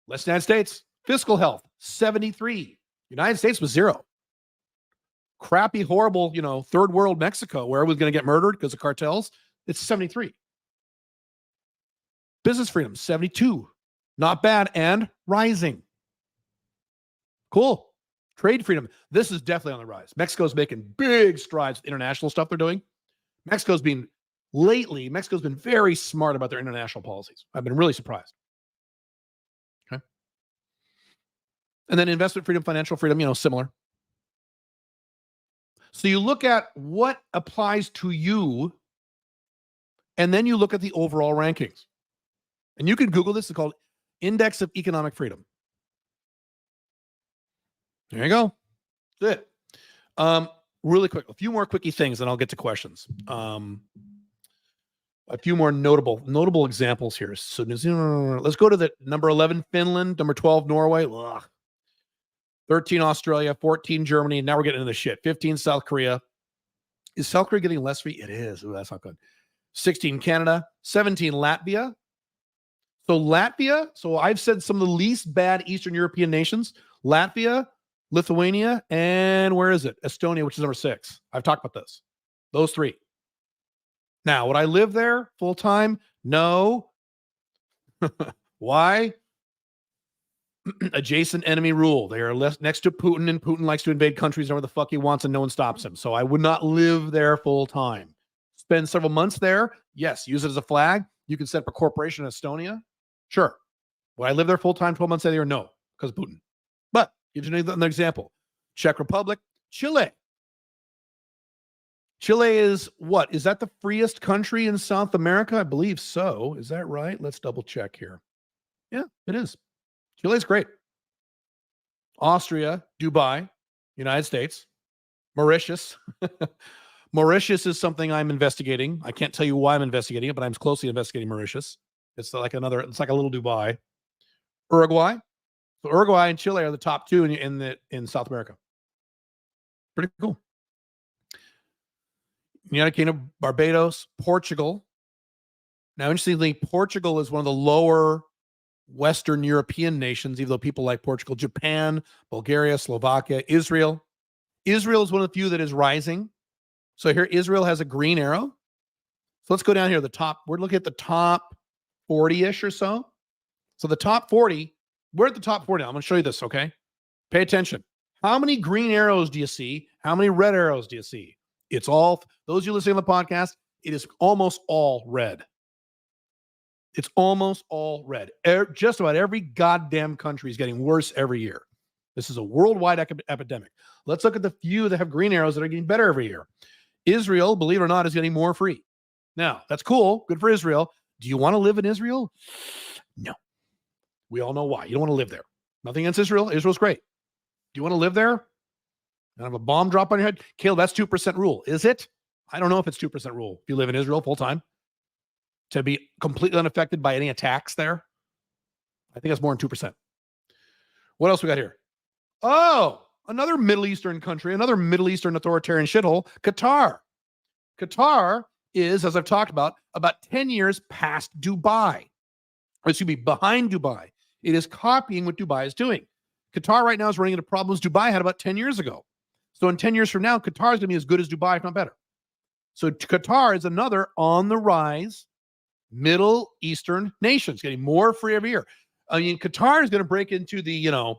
Less than United States. Fiscal health, 73. United States was 0. Crappy, horrible, third world Mexico, where everyone's going to get murdered because of cartels, it's 73. Business freedom, 72. Not bad and rising. Cool. Trade freedom. This is definitely on the rise. Mexico's making big strides with international stuff they're doing. Mexico's been very smart about their international policies. I've been really surprised. Okay. And then investment freedom, financial freedom, similar. So you look at what applies to you, and then you look at the overall rankings. And you can Google this. It's called Index of Economic Freedom. There you go. That's it. Really quick, a few more quickie things, and I'll get to questions. A few more notable examples here. So let's go to the number 11, Finland, number 12, Norway, 13, Australia, 14, Germany. Now we're getting into the shit. 15, South Korea. Is South Korea getting less free? It is. Ooh, that's not good. 16, Canada, 17, Latvia. So I've said some of the least bad Eastern European nations, Latvia, Lithuania, and where is it? Estonia, which is number 6. I've talked about this. Those 3. Now, would I live there full time? No. Why? Adjacent enemy rule. They are next to Putin, and Putin likes to invade countries wherever the fuck he wants, and no one stops him. So I would not live there full time. Spend several months there. Yes. Use it as a flag. You can set up a corporation in Estonia. Sure. Would I live there full time 12 months out of the year? No, because of Putin. But give you another example. Czech Republic, Chile. Chile is what? Is that the freest country in South America? I believe so. Is that right? Let's double check here. Yeah, it is. Chile's great. Austria, Dubai, United States, Mauritius. Mauritius is something I'm investigating. I can't tell you why I'm investigating it, but I'm closely investigating Mauritius. It's like a little Dubai. Uruguay. So Uruguay and Chile are the top two in South America. Pretty cool. United Kingdom, Barbados, Portugal. Now, interestingly, Portugal is one of the lower Western European nations, even though people like Portugal, Japan, Bulgaria, Slovakia, Israel. Israel is one of the few that is rising. So here, Israel has a green arrow. So let's go down here. We're looking at the top 40-ish or so. So the top 40, we're at the top 40 now. I'm going to show you this, okay? Pay attention. How many green arrows do you see? How many red arrows do you see? It's all, those of you listening to the podcast, it is almost all red. It's almost all red. Just about every goddamn country is getting worse every year. This is a worldwide epidemic. Let's look at the few that have green arrows that are getting better every year. Israel, believe it or not, is getting more free. Now, that's cool. Good for Israel. Do you want to live in Israel? No. We all know why. You don't want to live there. Nothing against Israel. Israel's great. Do you want to live there? And have a bomb drop on your head? Caleb, that's 2% rule. Is it? I don't know if it's 2% rule. If you live in Israel full time, to be completely unaffected by any attacks there, I think that's more than 2%. What else we got here? Oh, another Middle Eastern country, another Middle Eastern authoritarian shithole, Qatar. Qatar is, as I've talked about 10 years past Dubai. Or excuse me, behind Dubai. It is copying what Dubai is doing. Qatar right now is running into problems Dubai had about 10 years ago. So in 10 years from now, Qatar is going to be as good as Dubai, if not better. So Qatar is another on the rise Middle Eastern nation. It's getting more free every year. I mean, Qatar is going to break into the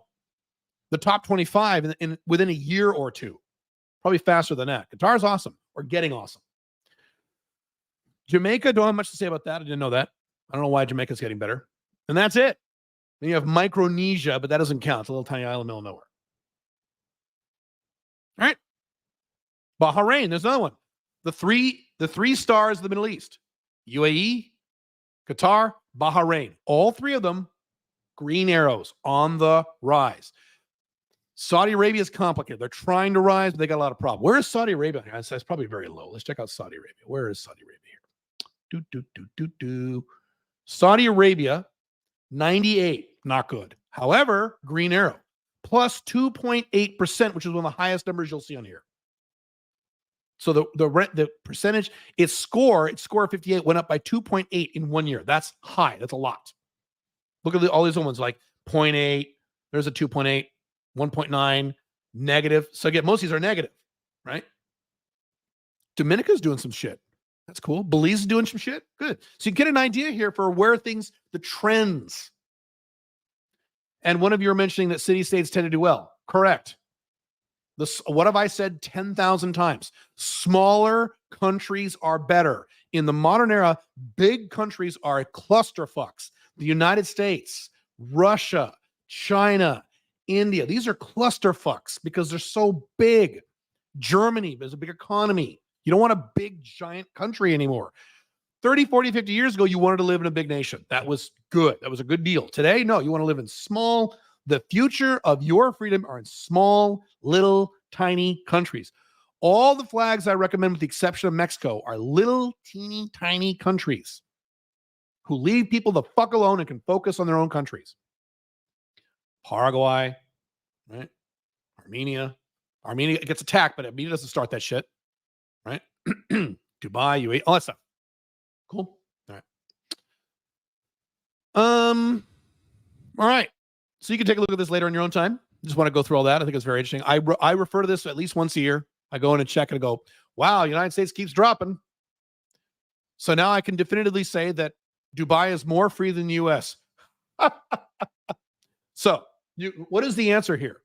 top 25 within a year or two. Probably faster than that. Qatar is awesome, or getting awesome. Jamaica, don't have much to say about that. I didn't know that. I don't know why Jamaica's getting better. And that's it. Then you have Micronesia, but that doesn't count. It's a little tiny island in the middle of nowhere. All right. Bahrain, there's another one. The three stars of the Middle East. UAE, Qatar, Bahrain. All three of them, green arrows on the rise. Saudi Arabia is complicated. They're trying to rise, but they got a lot of problems. Where is Saudi Arabia? It's probably very low. Let's check out Saudi Arabia. Where is Saudi Arabia here? Saudi Arabia, 98. Not good. However, green arrow, plus 2.8%, which is one of the highest numbers you'll see on here. So the percentage, its score of 58 went up by 2.8 in 1 year. That's high. That's a lot. Look at all these other ones like 0.8. There's a 2.8, 1.9, negative. So again, most of these are negative, right? Dominica's doing some shit. That's cool. Belize is doing some shit. Good. So you get an idea here for where the trends. And one of you are mentioning that city-states tend to do well. Correct. What have I said 10,000 times? Smaller countries are better. In the modern era, big countries are clusterfucks. The United States, Russia, China, India, these are clusterfucks because they're so big. Germany, there's a big economy. You don't want a big, giant country anymore. 30, 40, 50 years ago, you wanted to live in a big nation. That was good. That was a good deal. Today, no, you want to live in small. The future of your freedom are in small, little, tiny countries. All the flags I recommend, with the exception of Mexico, are little, teeny, tiny countries who leave people the fuck alone and can focus on their own countries. Paraguay, right? Armenia gets attacked, but Armenia doesn't start that shit, right? Dubai, UAE, all that stuff. Cool. All right. All right. So you can take a look at this later on your own time. Just want to go through all that. I think it's very interesting. I refer to this at least once a year. I go in and check and go, wow, United States keeps dropping. So now I can definitively say that Dubai is more free than the U.S. So what is the answer here?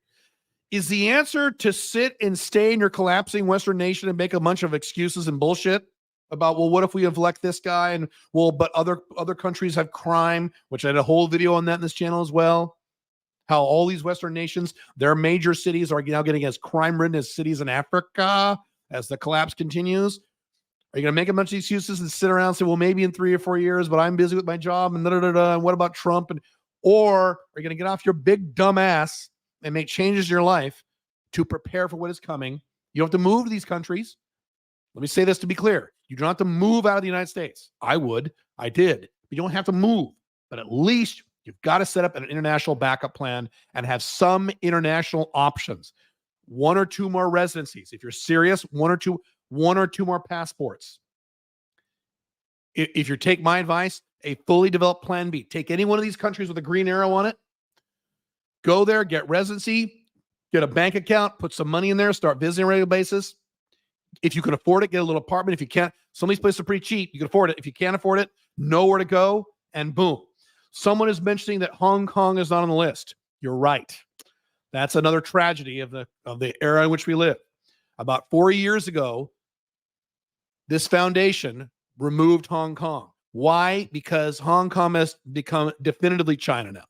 Is the answer to sit and stay in your collapsing Western nation and make a bunch of excuses and bullshit about, well, what if we elect this guy? And well, but other countries have crime, which I had a whole video on that in this channel as well. How all these Western nations, their major cities are now getting as crime-ridden as cities in Africa as the collapse continues. Are you going to make a bunch of excuses and sit around and say, well, maybe in 3 or 4 years, but I'm busy with my job and da-da-da-da, and what about Trump? And Or are you going to get off your big dumb ass and make changes in your life to prepare for what is coming? You don't have to move to these countries. Let me say this to be clear. You don't have to move out of the United States. I would. I did. But you don't have to move. But at least you've got to set up an international backup plan and have some international options. 1 or 2 more residencies. If you're serious, 1 or 2 more passports. If you take my advice, a fully developed plan B. Take any one of these countries with a green arrow on it. Go there, get residency, get a bank account, put some money in there, start visiting on a regular basis. If you can afford it, get a little apartment. If you can't, some of these places are pretty cheap. You can afford it. If you can't afford it, know where to go, and boom. Someone is mentioning that Hong Kong is not on the list. You're right. That's another tragedy of the era in which we live. About 4 years ago, this foundation removed Hong Kong. Why? Because Hong Kong has become definitively China now.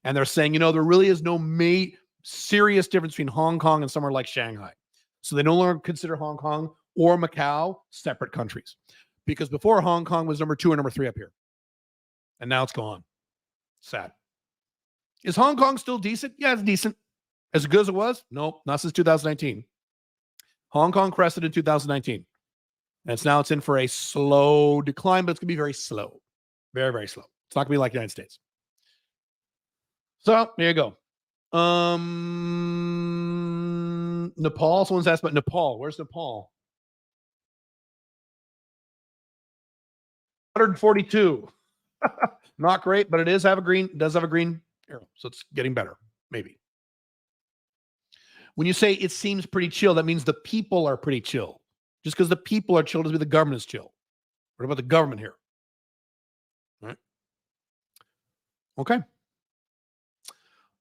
And they're saying, there really is no serious difference between Hong Kong and somewhere like Shanghai. So they no longer consider Hong Kong or Macau separate countries. Because before, Hong Kong was number 2 or number 3 up here. And now it's gone. Sad. Is Hong Kong still decent? Yeah, it's decent. As good as it was? Nope, not since 2019. Hong Kong crested in 2019. And it's in for a slow decline, but it's going to be very slow. Very, very slow. It's not going to be like the United States. So, there you go. Nepal. Someone's asked about Nepal. Where's Nepal? 142. Not great, but it does have a green arrow. So it's getting better, maybe. When you say it seems pretty chill, that means the people are pretty chill. Just because the people are chill doesn't mean the government is chill. What about the government here? All right. Okay.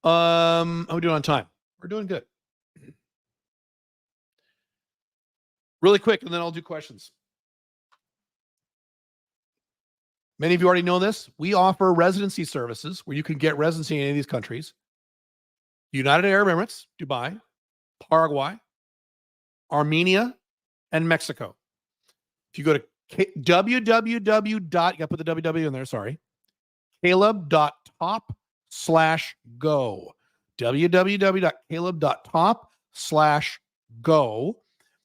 How are we doing on time? We're doing good. Really quick, and then I'll do questions. Many of you already know this. We offer residency services where you can get residency in any of these countries. United Arab Emirates, Dubai, Paraguay, Armenia, and Mexico. If you go to www. You got to put the www in there, sorry. Caleb.top/go. www.caleb.top/go.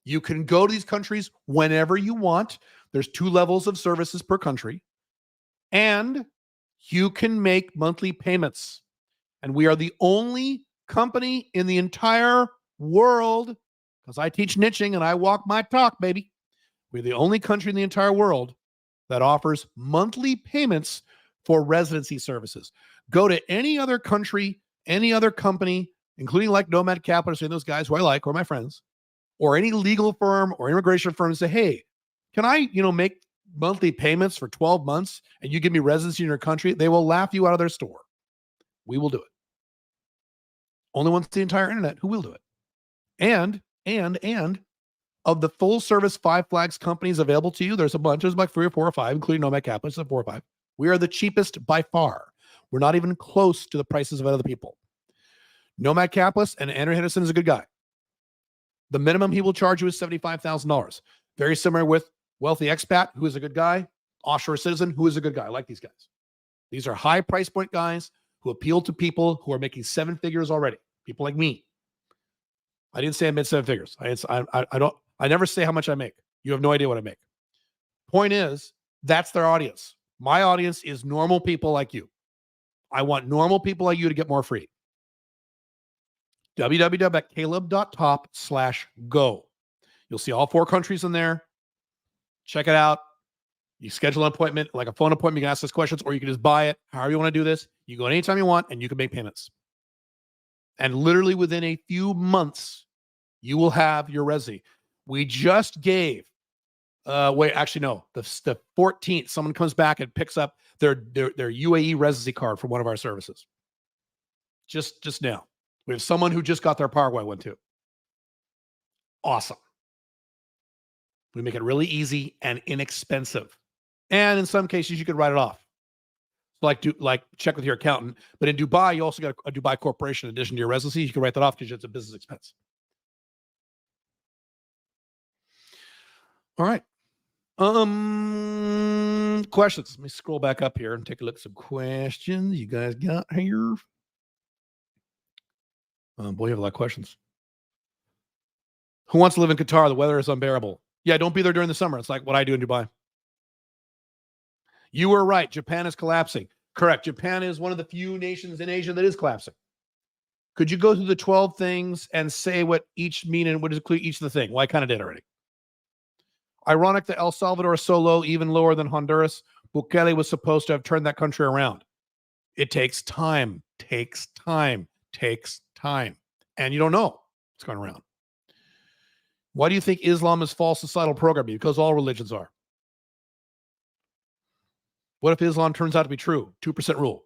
You can go to these countries whenever you want. There's 2 levels of services per country. And you can make monthly payments. And we are the only company in the entire world, because I teach niching and I walk my talk, baby. We're the only country in the entire world that offers monthly payments for residency services. Go to any other country, any other company, including like Nomad Capital, and those guys who I like, or my friends, or any legal firm or immigration firm, and say, hey, can I, make monthly payments for 12 months and you give me residency in your country? They will laugh you out of their store. We will do it. Only once the entire internet who will do it. And of the full service 5 flags companies available to you, there's a bunch. There's like 3 or 4 or 5, including Nomad Capital. It's 4 or 5. We are the cheapest by far. We're not even close to the prices of other people. Nomad Capitalist and Andrew Henderson is a good guy. The minimum he will charge you is $75,000. Very similar with Wealthy Expat, who is a good guy. Offshore Citizen, who is a good guy. I like these guys. These are high price point guys who appeal to people who are making 7 figures already. People like me. I didn't say I made 7 figures. I never say how much I make. You have no idea what I make. Point is, that's their audience. My audience is normal people like you. I want normal people like you to get more free. www.caleb.top/go. You'll see all 4 countries in there. Check it out. You schedule an appointment, like a phone appointment. You can ask us questions, or you can just buy it. However you want to do this. You go anytime you want, and you can make payments. And literally within a few months, you will have your resi. We just gave, the 14th, someone comes back and picks up their UAE residency card from one of our services. Just now. We have someone who just got their Paraguay one too. Awesome. We make it really easy and inexpensive. And in some cases, you could write it off. Like check with your accountant. But in Dubai, you also got a Dubai corporation in addition to your residency. You can write that off because it's a business expense. All right. Questions. Let me scroll back up here and take a look at some questions you guys got here. Boy, you have a lot of questions. Who wants to live in Qatar? The weather is unbearable. Yeah, don't be there during the summer. It's like what I do in Dubai. You were right. Japan is collapsing. Correct. Japan is one of the few nations in Asia that is collapsing. Could you go through the 12 things and say what each mean and what include each of the thing? Well, I kind of did already. Ironic that El Salvador is so low, even lower than Honduras. Bukele was supposed to have turned that country around. It takes time, takes time. And you don't know what's going around. Why do you think Islam is false societal programming? Because all religions are. What if Islam turns out to be true? 2% rule.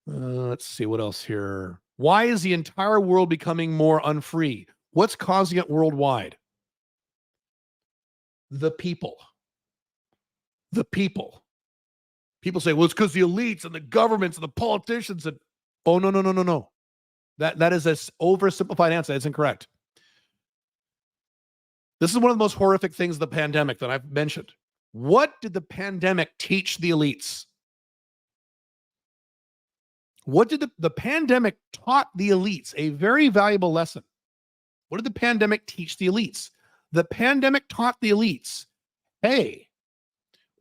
Let's see what else here. Why is the entire world becoming more unfree? What's causing it worldwide? The people. The people. People say, well, it's because the elites and the governments and the politicians and no. That is an oversimplified answer. It's incorrect. This is one of the most horrific things of the pandemic that I've mentioned. What did the pandemic teach the elites? What did the pandemic taught the elites? A very valuable lesson. What did the pandemic teach the elites? The pandemic taught the elites, hey,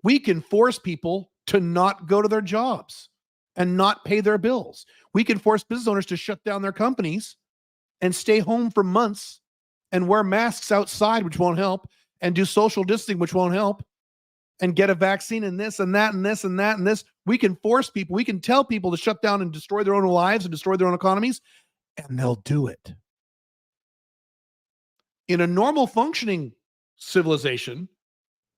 we can force people to not go to their jobs and not pay their bills. We can force business owners to shut down their companies and stay home for months and wear masks outside, which won't help, and do social distancing, which won't help, and get a vaccine and this and that and this and that and this. We can force people, we can tell people to shut down and destroy their own lives and destroy their own economies, and they'll do it. In a normal functioning civilization,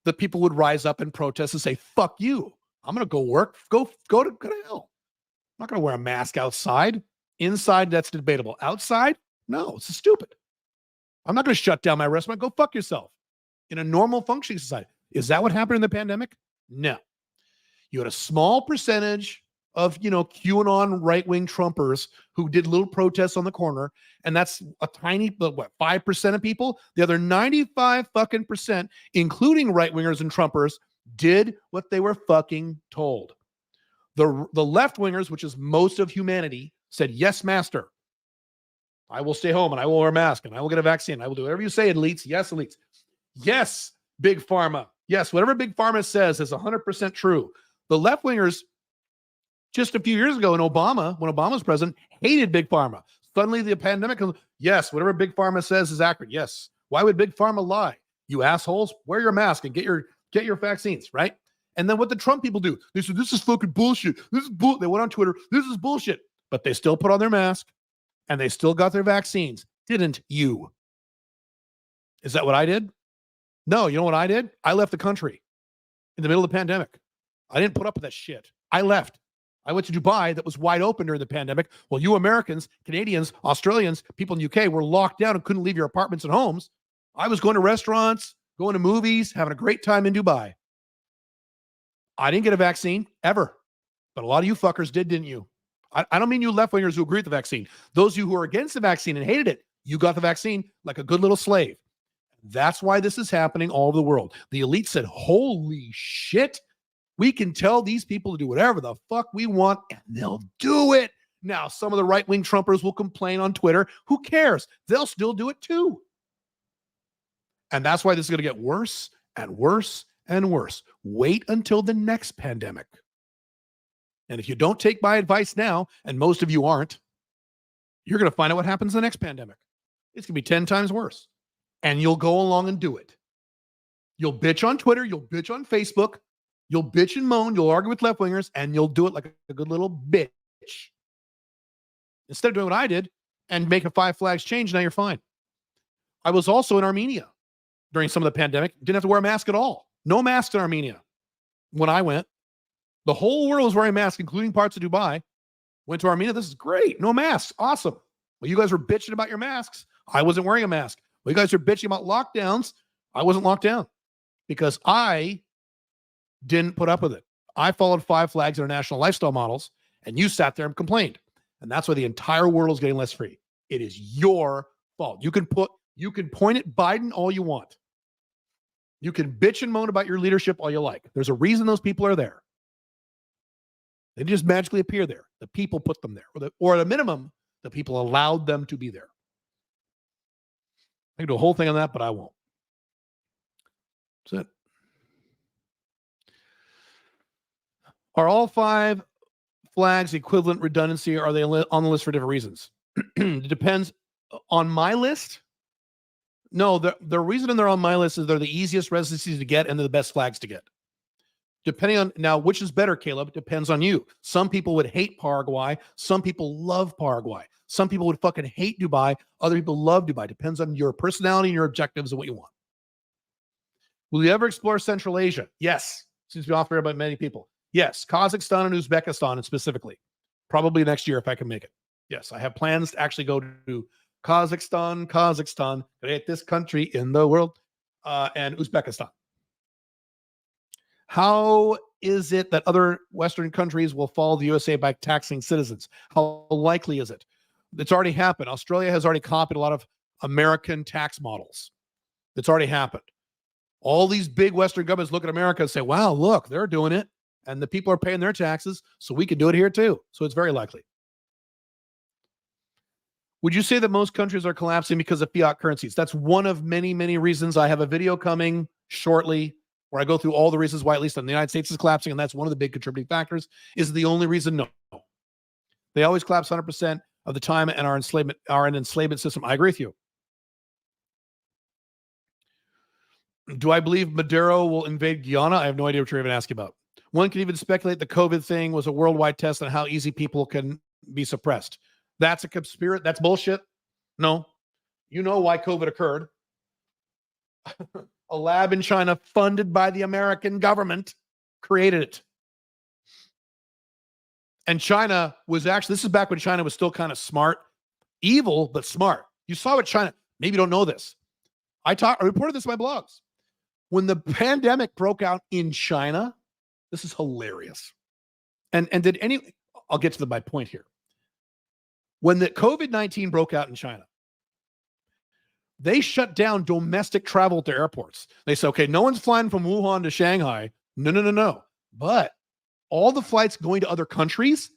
the people would rise up and protest and say, fuck you. I'm going to go work. Go to hell. I'm not going to wear a mask outside. Inside, that's debatable. Outside, no, it's stupid. I'm not going to shut down my restaurant. Go fuck yourself. In a normal functioning society. Is that what happened in the pandemic? No. You had a small percentage of, QAnon right-wing Trumpers who did little protests on the corner, and that's a tiny, 5% of people? The other 95 fucking percent, including right-wingers and Trumpers, did what they were fucking told. The left-wingers, which is most of humanity, said, yes, master. I will stay home, and I will wear a mask, and I will get a vaccine. I will do whatever you say, elites. Yes, elites. Yes, Big Pharma. Yes, whatever Big Pharma says is 100% true. The left-wingers, just a few years ago when Obama was president, hated Big Pharma. Suddenly the pandemic comes, yes, whatever Big Pharma says is accurate. Yes. Why would Big Pharma lie? You assholes, wear your mask and get your vaccines, right? And then what the Trump people do? They said, this is fucking bullshit. They went on Twitter, this is bullshit. But they still put on their mask and they still got their vaccines. Didn't you? Is that what I did? No, you know what I did? I left the country in the middle of the pandemic. I didn't put up with that shit. I left. I went to Dubai that was wide open during the pandemic. Well, you Americans, Canadians, Australians, people in the UK were locked down and couldn't leave your apartments and homes. I was going to restaurants, going to movies, having a great time in Dubai. I didn't get a vaccine ever, but a lot of you fuckers did, didn't you? I don't mean you left-wingers who agree with the vaccine. Those of you who are against the vaccine and hated it, you got the vaccine like a good little slave. That's why this is happening all over the world. The elite said, holy shit, we can tell these people to do whatever the fuck we want, and they'll do it. Now, some of the right-wing Trumpers will complain on Twitter. Who cares? They'll still do it too. And that's why this is going to get worse and worse and worse. Wait until the next pandemic. And if you don't take my advice now, and most of you aren't, you're going to find out what happens in the next pandemic. It's going to be 10 times worse. And you'll go along and do it. You'll bitch on Twitter. You'll bitch on Facebook. You'll bitch and moan. You'll argue with left-wingers. And you'll do it like a good little bitch. Instead of doing what I did and make a 5 flags change, now you're fine. I was also in Armenia during some of the pandemic. Didn't have to wear a mask at all. No mask in Armenia. When I went, the whole world was wearing masks, including parts of Dubai. Went to Armenia. This is great. No masks. Awesome. Well, you guys were bitching about your masks. I wasn't wearing a mask. Well, you guys are bitching about lockdowns. I wasn't locked down because I didn't put up with it. I followed 5 flags international lifestyle models, and you sat there and complained. And that's why the entire world is getting less free. It is your fault. You can point at Biden all you want. You can bitch and moan about your leadership all you like. There's a reason those people are there. They just magically appear there. The people put them there. Or at a minimum, the people allowed them to be there. I can do a whole thing on that, but I won't. That's it. Are all 5 flags equivalent redundancy? Or are they on the list for different reasons? It depends. On my list, no, the reason they're on my list is they're the easiest residencies to get and they're the best flags to get. Depending on, now, which is better, Caleb, depends on you. Some people would hate Paraguay. Some people love Paraguay. Some people would fucking hate Dubai. Other people love Dubai. Depends on your personality and your objectives and what you want. Will you ever explore Central Asia? Yes. Seems to be offered by many people. Yes. Kazakhstan and Uzbekistan, and specifically. Probably next year if I can make it. Yes. I have plans to actually go to Kazakhstan, greatest country in the world, and Uzbekistan. How is it that other Western countries will follow the USA by taxing citizens? How likely is it? It's already happened. Australia has already copied a lot of American tax models. It's already happened. All these big Western governments look at America and say, wow, look, they're doing it. And the people are paying their taxes, so we can do it here too. So it's very likely. Would you say that most countries are collapsing because of fiat currencies? That's one of many, many reasons. I have a video coming shortly where I go through all the reasons why, at least in the United States, is collapsing, and that's one of the big contributing factors. Is it the only reason? No. They always collapse 100% of the time and are an enslavement system. I agree with you. Do I believe Maduro will invade Guyana? I have no idea what you're even asking about. One can even speculate the COVID thing was a worldwide test on how easy people can be suppressed. That's a conspiracy. That's bullshit. No. You know why COVID occurred. A lab in China funded by the American government created it. And China was actually, this is back when China was still kind of smart, evil, but smart. You saw what China, maybe you don't know this. I reported this in my blogs. When the pandemic broke out in China, this is hilarious. And I'll get to my point here. When the COVID-19 broke out in China, they shut down domestic travel to airports. They said, okay, no one's flying from Wuhan to Shanghai. No. But all the flights going to other countries,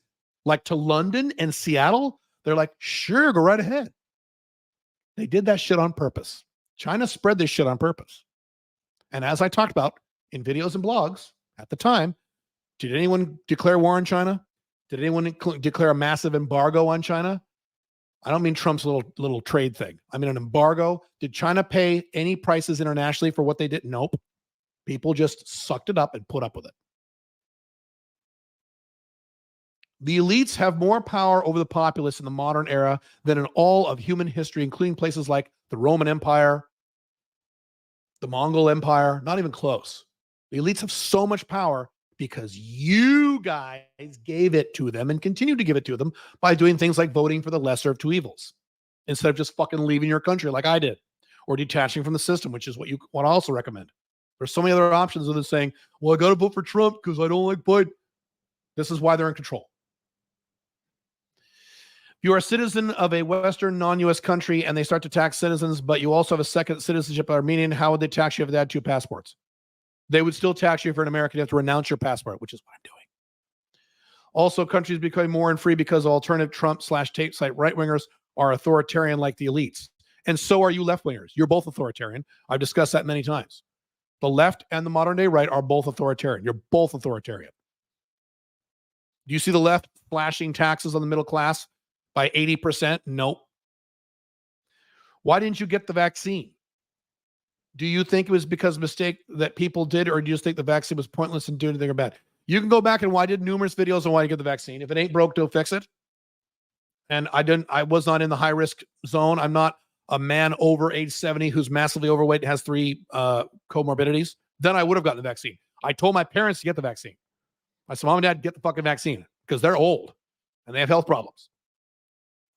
like to London and Seattle, they're like, sure, go right ahead. They did that shit on purpose. China spread this shit on purpose. And as I talked about in videos and blogs at the time, did anyone declare war on China? Did anyone declare a massive embargo on China? I don't mean Trump's little trade thing. I mean an embargo. Did China pay any prices internationally for what they did? Nope. People just sucked it up and put up with it. The elites have more power over the populace in the modern era than in all of human history, including places like the Roman Empire, the Mongol Empire. Not even close. The elites have so much power because you guys gave it to them and continue to give it to them by doing things like voting for the lesser of two evils instead of just fucking leaving your country like I did or detaching from the system, which is what you want to also recommend. There's so many other options other than saying, well, I got to vote for Trump because I don't like Biden. This is why they're in control. You are a citizen of a Western non-U.S. country and they start to tax citizens, but you also have a second citizenship of Armenian. How would they tax you if they had 2 passports? They would still tax you for an American. You have to renounce your passport, which is what I'm doing. Also, countries becoming more and free because alternative Trump/tape site right-wingers are authoritarian like the elites. And so are you left-wingers. You're both authoritarian. I've discussed that many times. The left and the modern-day right are both authoritarian. You're both authoritarian. Do you see the left flashing taxes on the middle class by 80%? Nope. Why didn't you get the vaccine? Do you think it was because of a mistake that people did, or do you just think the vaccine was pointless and do anything bad? You can go back and I did numerous videos on why you get the vaccine. If it ain't broke, don't fix it. And I was not in the high risk zone. I'm not a man over age 70 who's massively overweight and has 3 comorbidities. Then I would have gotten the vaccine. I told my parents to get the vaccine. I said, Mom and Dad, get the fucking vaccine because they're old and they have health problems.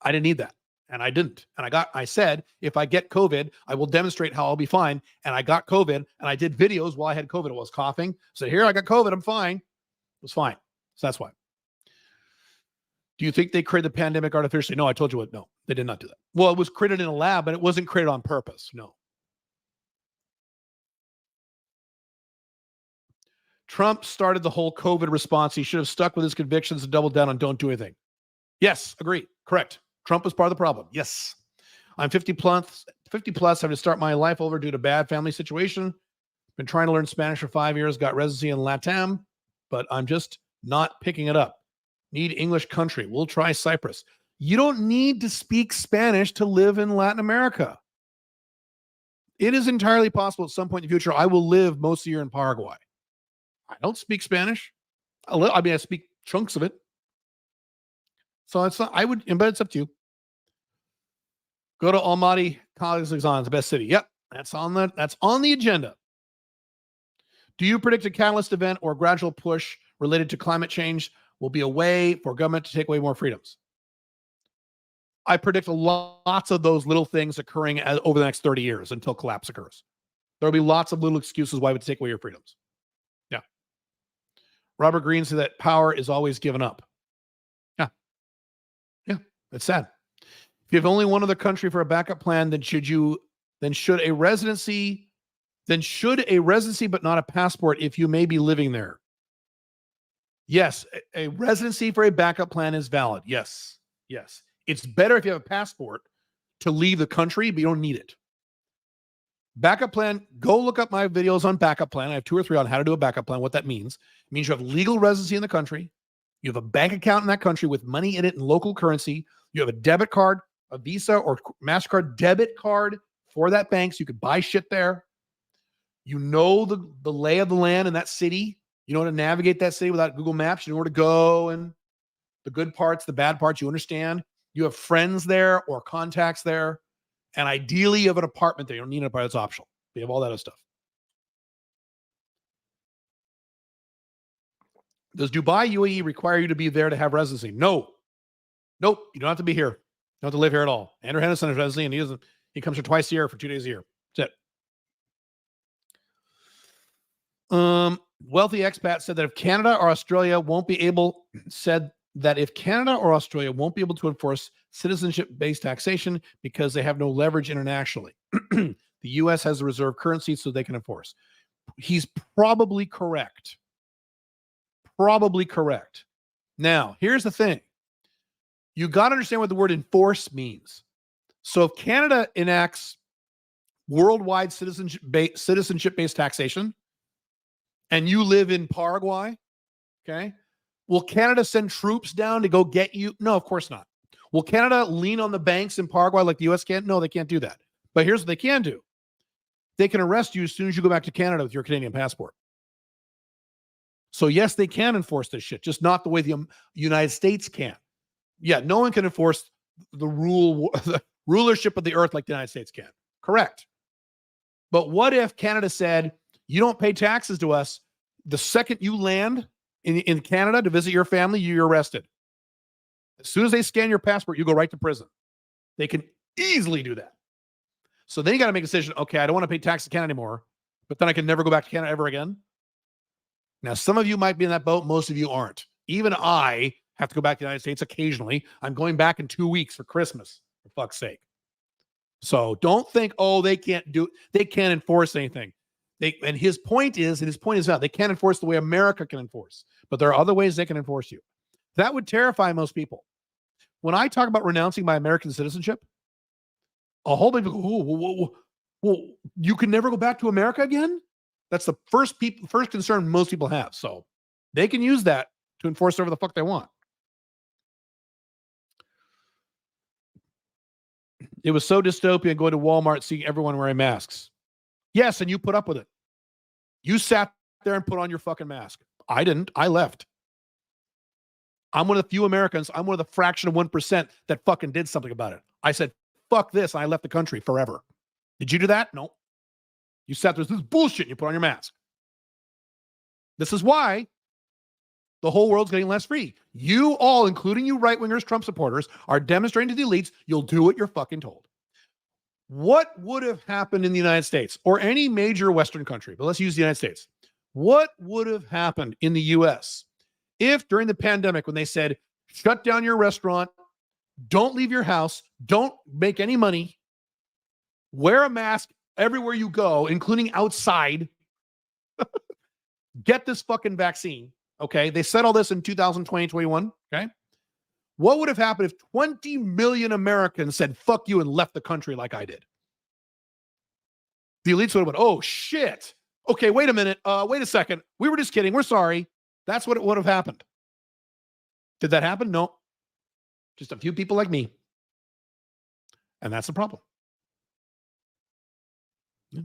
I didn't need that. And I didn't. And I said, if I get COVID, I will demonstrate how I'll be fine. And I got COVID and I did videos while I had COVID. I was coughing. So here, I got COVID. I'm fine. It was fine. So that's why. Do you think they created the pandemic artificially? No, I told you what. No, they did not do that. Well, it was created in a lab, but it wasn't created on purpose. No. Trump started the whole COVID response. He should have stuck with his convictions and doubled down on don't do anything. Yes, agree. Correct. Trump was part of the problem. Yes. I'm 50 plus, having to start my life over due to bad family situation. Been trying to learn Spanish for 5 years, got residency in LATAM, but I'm just not picking it up. Need English country. We'll try Cyprus. You don't need to speak Spanish to live in Latin America. It is entirely possible at some point in the future I will live most of the year in Paraguay. I don't speak Spanish. I speak chunks of it. So it's not, but it's up to you. Go to Almaty, Kazakhstan, the best city. Yep, that's on the agenda. Do you predict a catalyst event or a gradual push related to climate change will be a way for government to take away more freedoms? I predict lots of those little things occurring over the next 30 years until collapse occurs. There'll be lots of little excuses why it would take away your freedoms. Yeah. Robert Greene said that power is always given up. Yeah. Yeah. It's sad. If you have only one other country for a backup plan, then should a residency but not a passport if you may be living there? Yes. A residency for a backup plan is valid. Yes. Yes. It's better if you have a passport to leave the country, but you don't need it. Backup plan, go look up my videos on backup plan. I have 2 or 3 on how to do a backup plan, what that means. It means you have legal residency in the country. You have a bank account in that country with money in it in local currency. You have a debit card, a Visa or MasterCard debit card for that bank so you could buy shit there. You know the lay of the land in that city. You know how to navigate that city without Google Maps. You know where to go and the good parts, the bad parts, you understand. You have friends there or contacts there. And ideally, you have an apartment there. You don't need an apartment. It's optional. You have all that other stuff. Does Dubai, UAE require you to be there to have residency? No. Nope. You don't have to be here. You don't have to live here at all. Andrew Henderson has residency, and he comes here twice a year for 2 days a year. That's it. Wealthy expat said that if Canada or Australia won't be able to enforce citizenship-based taxation because they have no leverage internationally. The U.S. has a reserve currency so they can enforce. He's probably correct. Probably correct. Now, here's the thing. You got to understand what the word enforce means. So if Canada enacts worldwide citizenship-based taxation and you live in Paraguay, okay, will Canada send troops down to go get you? No, of course not. Will Canada lean on the banks in Paraguay like the U.S. can? No, they can't do that. But here's what they can do. They can arrest you as soon as you go back to Canada with your Canadian passport. So yes, they can enforce this shit, just not the way the United States can. Yeah, no one can enforce the rulership of the earth like the United States can. Correct. But what if Canada said, you don't pay taxes to us, the second you land in Canada to visit your family, you're arrested. As soon as they scan your passport, you go right to prison. They can easily do that. So then you got to make a decision. Okay, I don't want to pay tax to Canada anymore, but then I can never go back to Canada ever again. Now, some of you might be in that boat. Most of you aren't. Even I have to go back to the United States occasionally. I'm going back in 2 weeks for Christmas, for fuck's sake. So don't think, oh, they can't enforce anything. And his point is that they can't enforce the way America can enforce, but there are other ways they can enforce you. That would terrify most people. When I talk about renouncing my American citizenship, a whole bunch of people, well, you can never go back to America again? That's the first concern most people have. So they can use that to enforce whatever the fuck they want. It was so dystopian going to Walmart, seeing everyone wearing masks. Yes, and you put up with it. You sat there and put on your fucking mask. I didn't. I left. I'm one of the few Americans. I'm one of the fraction of 1% that fucking did something about it. I said, fuck this. And I left the country forever. Did you do that? No. You sat there. This is bullshit. And you put on your mask. This is why the whole world's getting less free. You all, including you right-wingers, Trump supporters, are demonstrating to the elites, you'll do what you're fucking told. What would have happened in the United States or any major Western country, but let's use the United States. What would have happened in the U.S. if during the pandemic, when they said, shut down your restaurant, don't leave your house, don't make any money, wear a mask everywhere you go, including outside, get this fucking vaccine. Okay. They said all this in 2020, 21. Okay. What would have happened if 20 million Americans said, fuck you, and left the country like I did? The elites would have went, oh shit. Okay, wait a minute. Wait a second. We were just kidding. We're sorry. That's what it would have happened. Did that happen? No. Just a few people like me. And that's the problem. Yeah.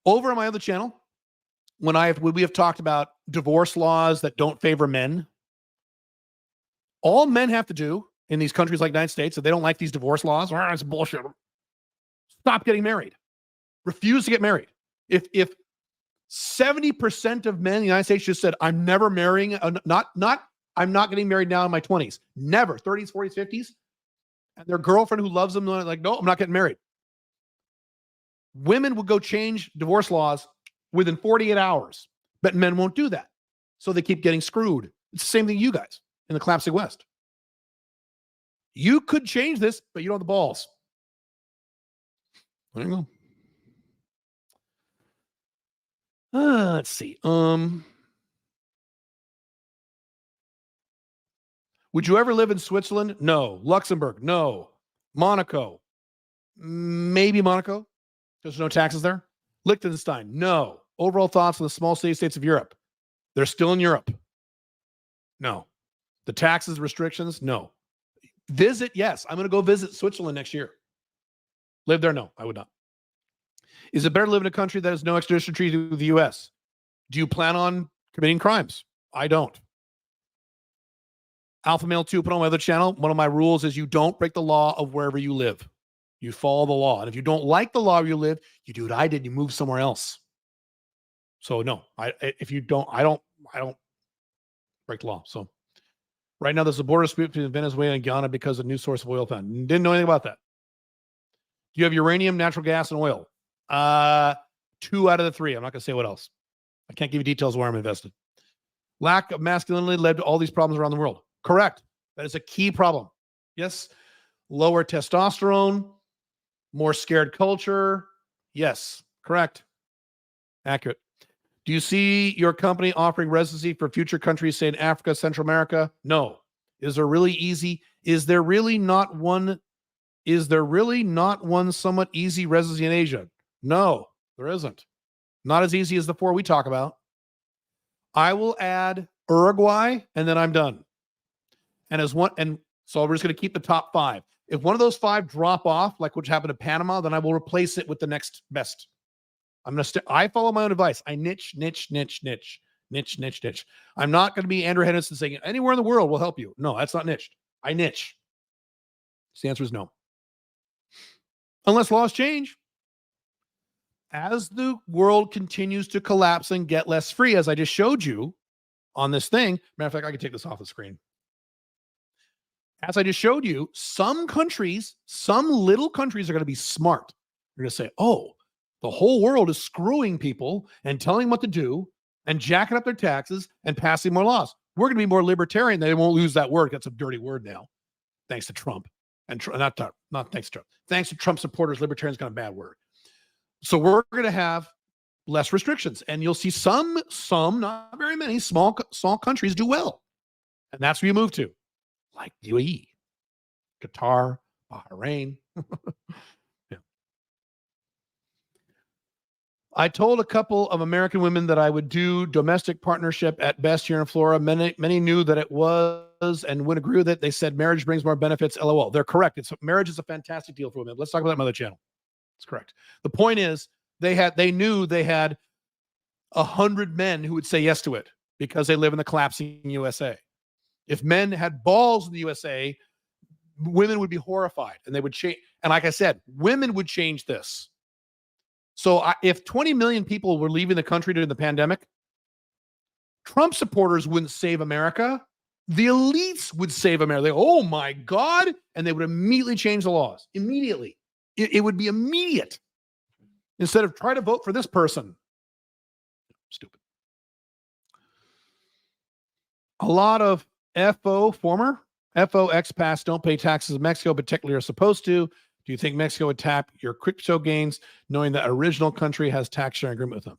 Over on my other channel, when we have talked about divorce laws that don't favor men, all men have to do in these countries like the United States, if they don't like these divorce laws, it's bullshit. Stop getting married. Refuse to get married. If 70% of men in the United States just said, I'm never marrying, I'm not getting married now in my 20s, never, 30s, 40s, 50s, and their girlfriend who loves them, like, no, I'm not getting married. Women would go change divorce laws within 48 hours, but men won't do that. So they keep getting screwed. It's the same thing you guys in the collapsing West. You could change this, but you don't have the balls. There you go. Let's see. Would you ever live in Switzerland? No. Luxembourg? No. Monaco? Maybe Monaco. There's no taxes there. Liechtenstein? No. Overall thoughts on the small city-states of Europe? They're still in Europe. No. The taxes, restrictions? No. Visit? Yes. I'm going to go visit Switzerland next year. Live there? No, I would not. Is it better to live in a country that has no extradition treaty with the U.S.? Do you plan on committing crimes? I don't. Alpha Male 2 put on my other channel. One of my rules is you don't break the law of wherever you live. You follow the law. And if you don't like the law where you live, you do what I did. You move somewhere else. So no, I don't break the law. So right now there's a border dispute between Venezuela and Guyana because of new source of oil found. Didn't know anything about that. Do you have uranium, natural gas, and oil? 2 out of the 3. I'm not going to say what else. I can't give you details where I'm invested. Lack of masculinity led to all these problems around the world. Correct. That is a key problem. Yes. Lower testosterone, more scared culture. Yes. Correct. Accurate. Do you see your company offering residency for future countries, say in Africa, Central America? No. Is there really not one somewhat easy residency in Asia? No, there isn't. Not as easy as the 4 we talk about. I will add Uruguay and then I'm done. And so we're just going to keep the top 5. If one of those 5 drop off, like what happened to Panama, then I will replace it with the next best. I follow my own advice. I niche. I'm not going to be Andrew Henderson saying anywhere in the world will help you. No, that's not niched. I niche. So the answer is no. Unless laws change. As the world continues to collapse and get less free, as I just showed you on this thing, matter of fact, I can take this off the screen. As I just showed you, some little countries are going to be smart. They're going to say, oh, the whole world is screwing people and telling them what to do and jacking up their taxes and passing more laws. We're going to be more libertarian. They won't lose that word. That's a dirty word now, thanks to Trump. And not thanks to Trump. Thanks to Trump supporters, libertarian is kind of a bad word. So we're going to have less restrictions, and you'll see some, not very many, small countries do well, and that's where you move to, like UAE, Qatar, Bahrain. Yeah. I told a couple of American women that I would do domestic partnership at best here in Florida. Many knew that it was and would agree with it. They said marriage brings more benefits. LOL. They're correct. Marriage is a fantastic deal for women. Let's talk about that on my other channel. That's correct. The point is they knew they had 100 men who would say yes to it because they live in the collapsing USA. If men had balls in the USA, women would be horrified and they would change. And like I said, women would change this. So if 20 million people were leaving the country during the pandemic, Trump supporters wouldn't save America. The elites would save America. Oh my God. And they would immediately change the laws. Immediately. It would be immediate. Instead of try to vote for this person. Stupid. A lot of former expats don't pay taxes in Mexico, but technically are supposed to. Do you think Mexico would tap your crypto gains knowing that original country has tax sharing agreement with them?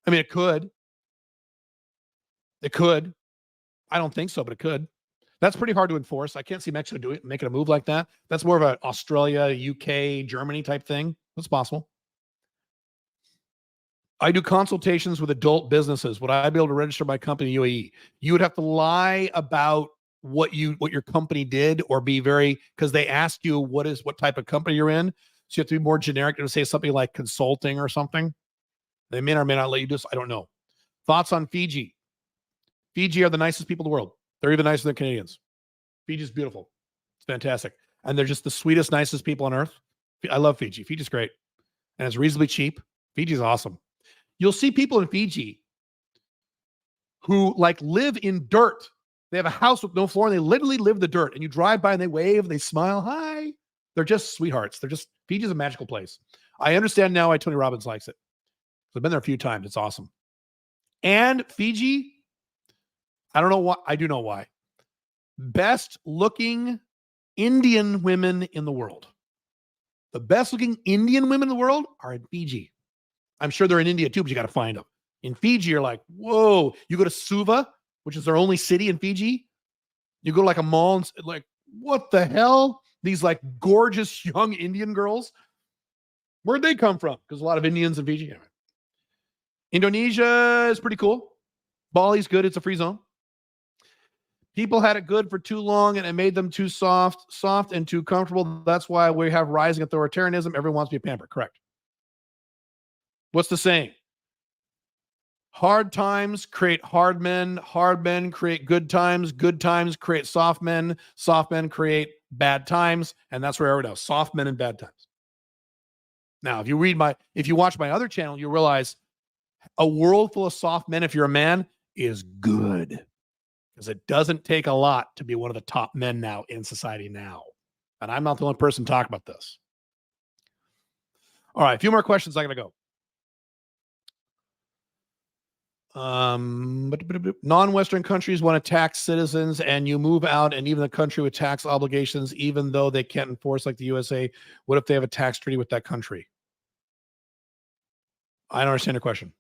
I mean, it could. It could. I don't think so, but it could. That's pretty hard to enforce. I can't see Mexico making a move like that. That's more of an Australia, UK, Germany type thing. That's possible. I do consultations with adult businesses. Would I be able to register my company in UAE? You would have to lie about what your company did, or be very, because they ask you what type of company you're in. So you have to be more generic and say something like consulting or something. They may or may not let you do this. I don't know. Thoughts on Fiji? Fiji are the nicest people in the world. They're even nicer than Canadians. Fiji's beautiful. It's fantastic. And they're just the sweetest, nicest people on earth. I love Fiji. Fiji's great. And it's reasonably cheap. Fiji's awesome. You'll see people in Fiji who like live in dirt. They have a house with no floor and they literally live the dirt. And you drive by and they wave, they smile. Hi. They're just sweethearts. Fiji's a magical place. I understand now why Tony Robbins likes it. I've been there a few times. It's awesome. And Fiji, I don't know why. I do know why. Best looking Indian women in the world. The best looking Indian women in the world are in Fiji. I'm sure they're in India too, but you got to find them. In Fiji, you're like, whoa. You go to Suva, which is their only city in Fiji. You go to like a mall and like, what the hell? These like gorgeous young Indian girls. Where'd they come from? Because a lot of Indians in Fiji. Indonesia is pretty cool. Bali's good. It's a free zone. People had it good for too long and it made them too soft and too comfortable. That's why we have rising authoritarianism. Everyone wants to be pampered. Correct. What's the saying? Hard times create hard men create good times create soft men create bad times, and that's where we're now. Soft men and bad times. Now, if you watch my other channel, you realize a world full of soft men, if you're a man, is good. Because it doesn't take a lot to be one of the top men now in society now. And I'm not the only person talking about this. All right, a few more questions. I gotta go. Non-Western countries want to tax citizens and you move out and even the country with tax obligations, even though they can't enforce like the USA. What if they have a tax treaty with that country? I don't understand the question.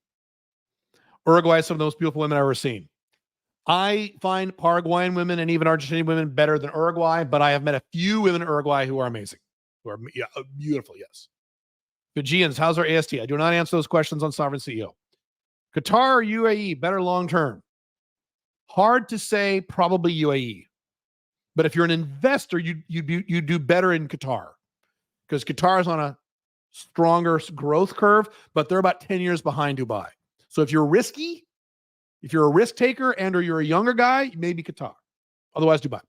Uruguay is some of the most beautiful women I've ever seen. I find Paraguayan women and even Argentinian women better than Uruguay, but I have met a few women in Uruguay who are amazing, who are beautiful, yes. Fijians, how's our AST? I do not answer those questions on Sovereign CEO. Qatar or UAE, better long-term? Hard to say, probably UAE. But if you're an investor, you do better in Qatar because Qatar is on a stronger growth curve, but they're about 10 years behind Dubai. So if you're risky, if you're a risk taker and or you're a younger guy, maybe Qatar. Otherwise, Dubai.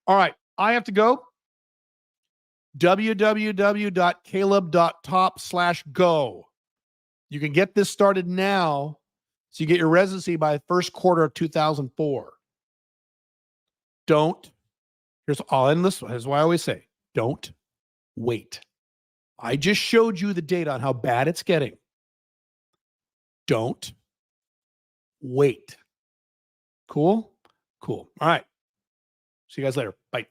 All right, I have to go. www.caleb.top/go. You can get this started now, so you get your residency by the first quarter of 2004. Here's why I always say, don't wait. I just showed you the data on how bad it's getting. Don't wait. Cool? Cool. All right. See you guys later. Bye.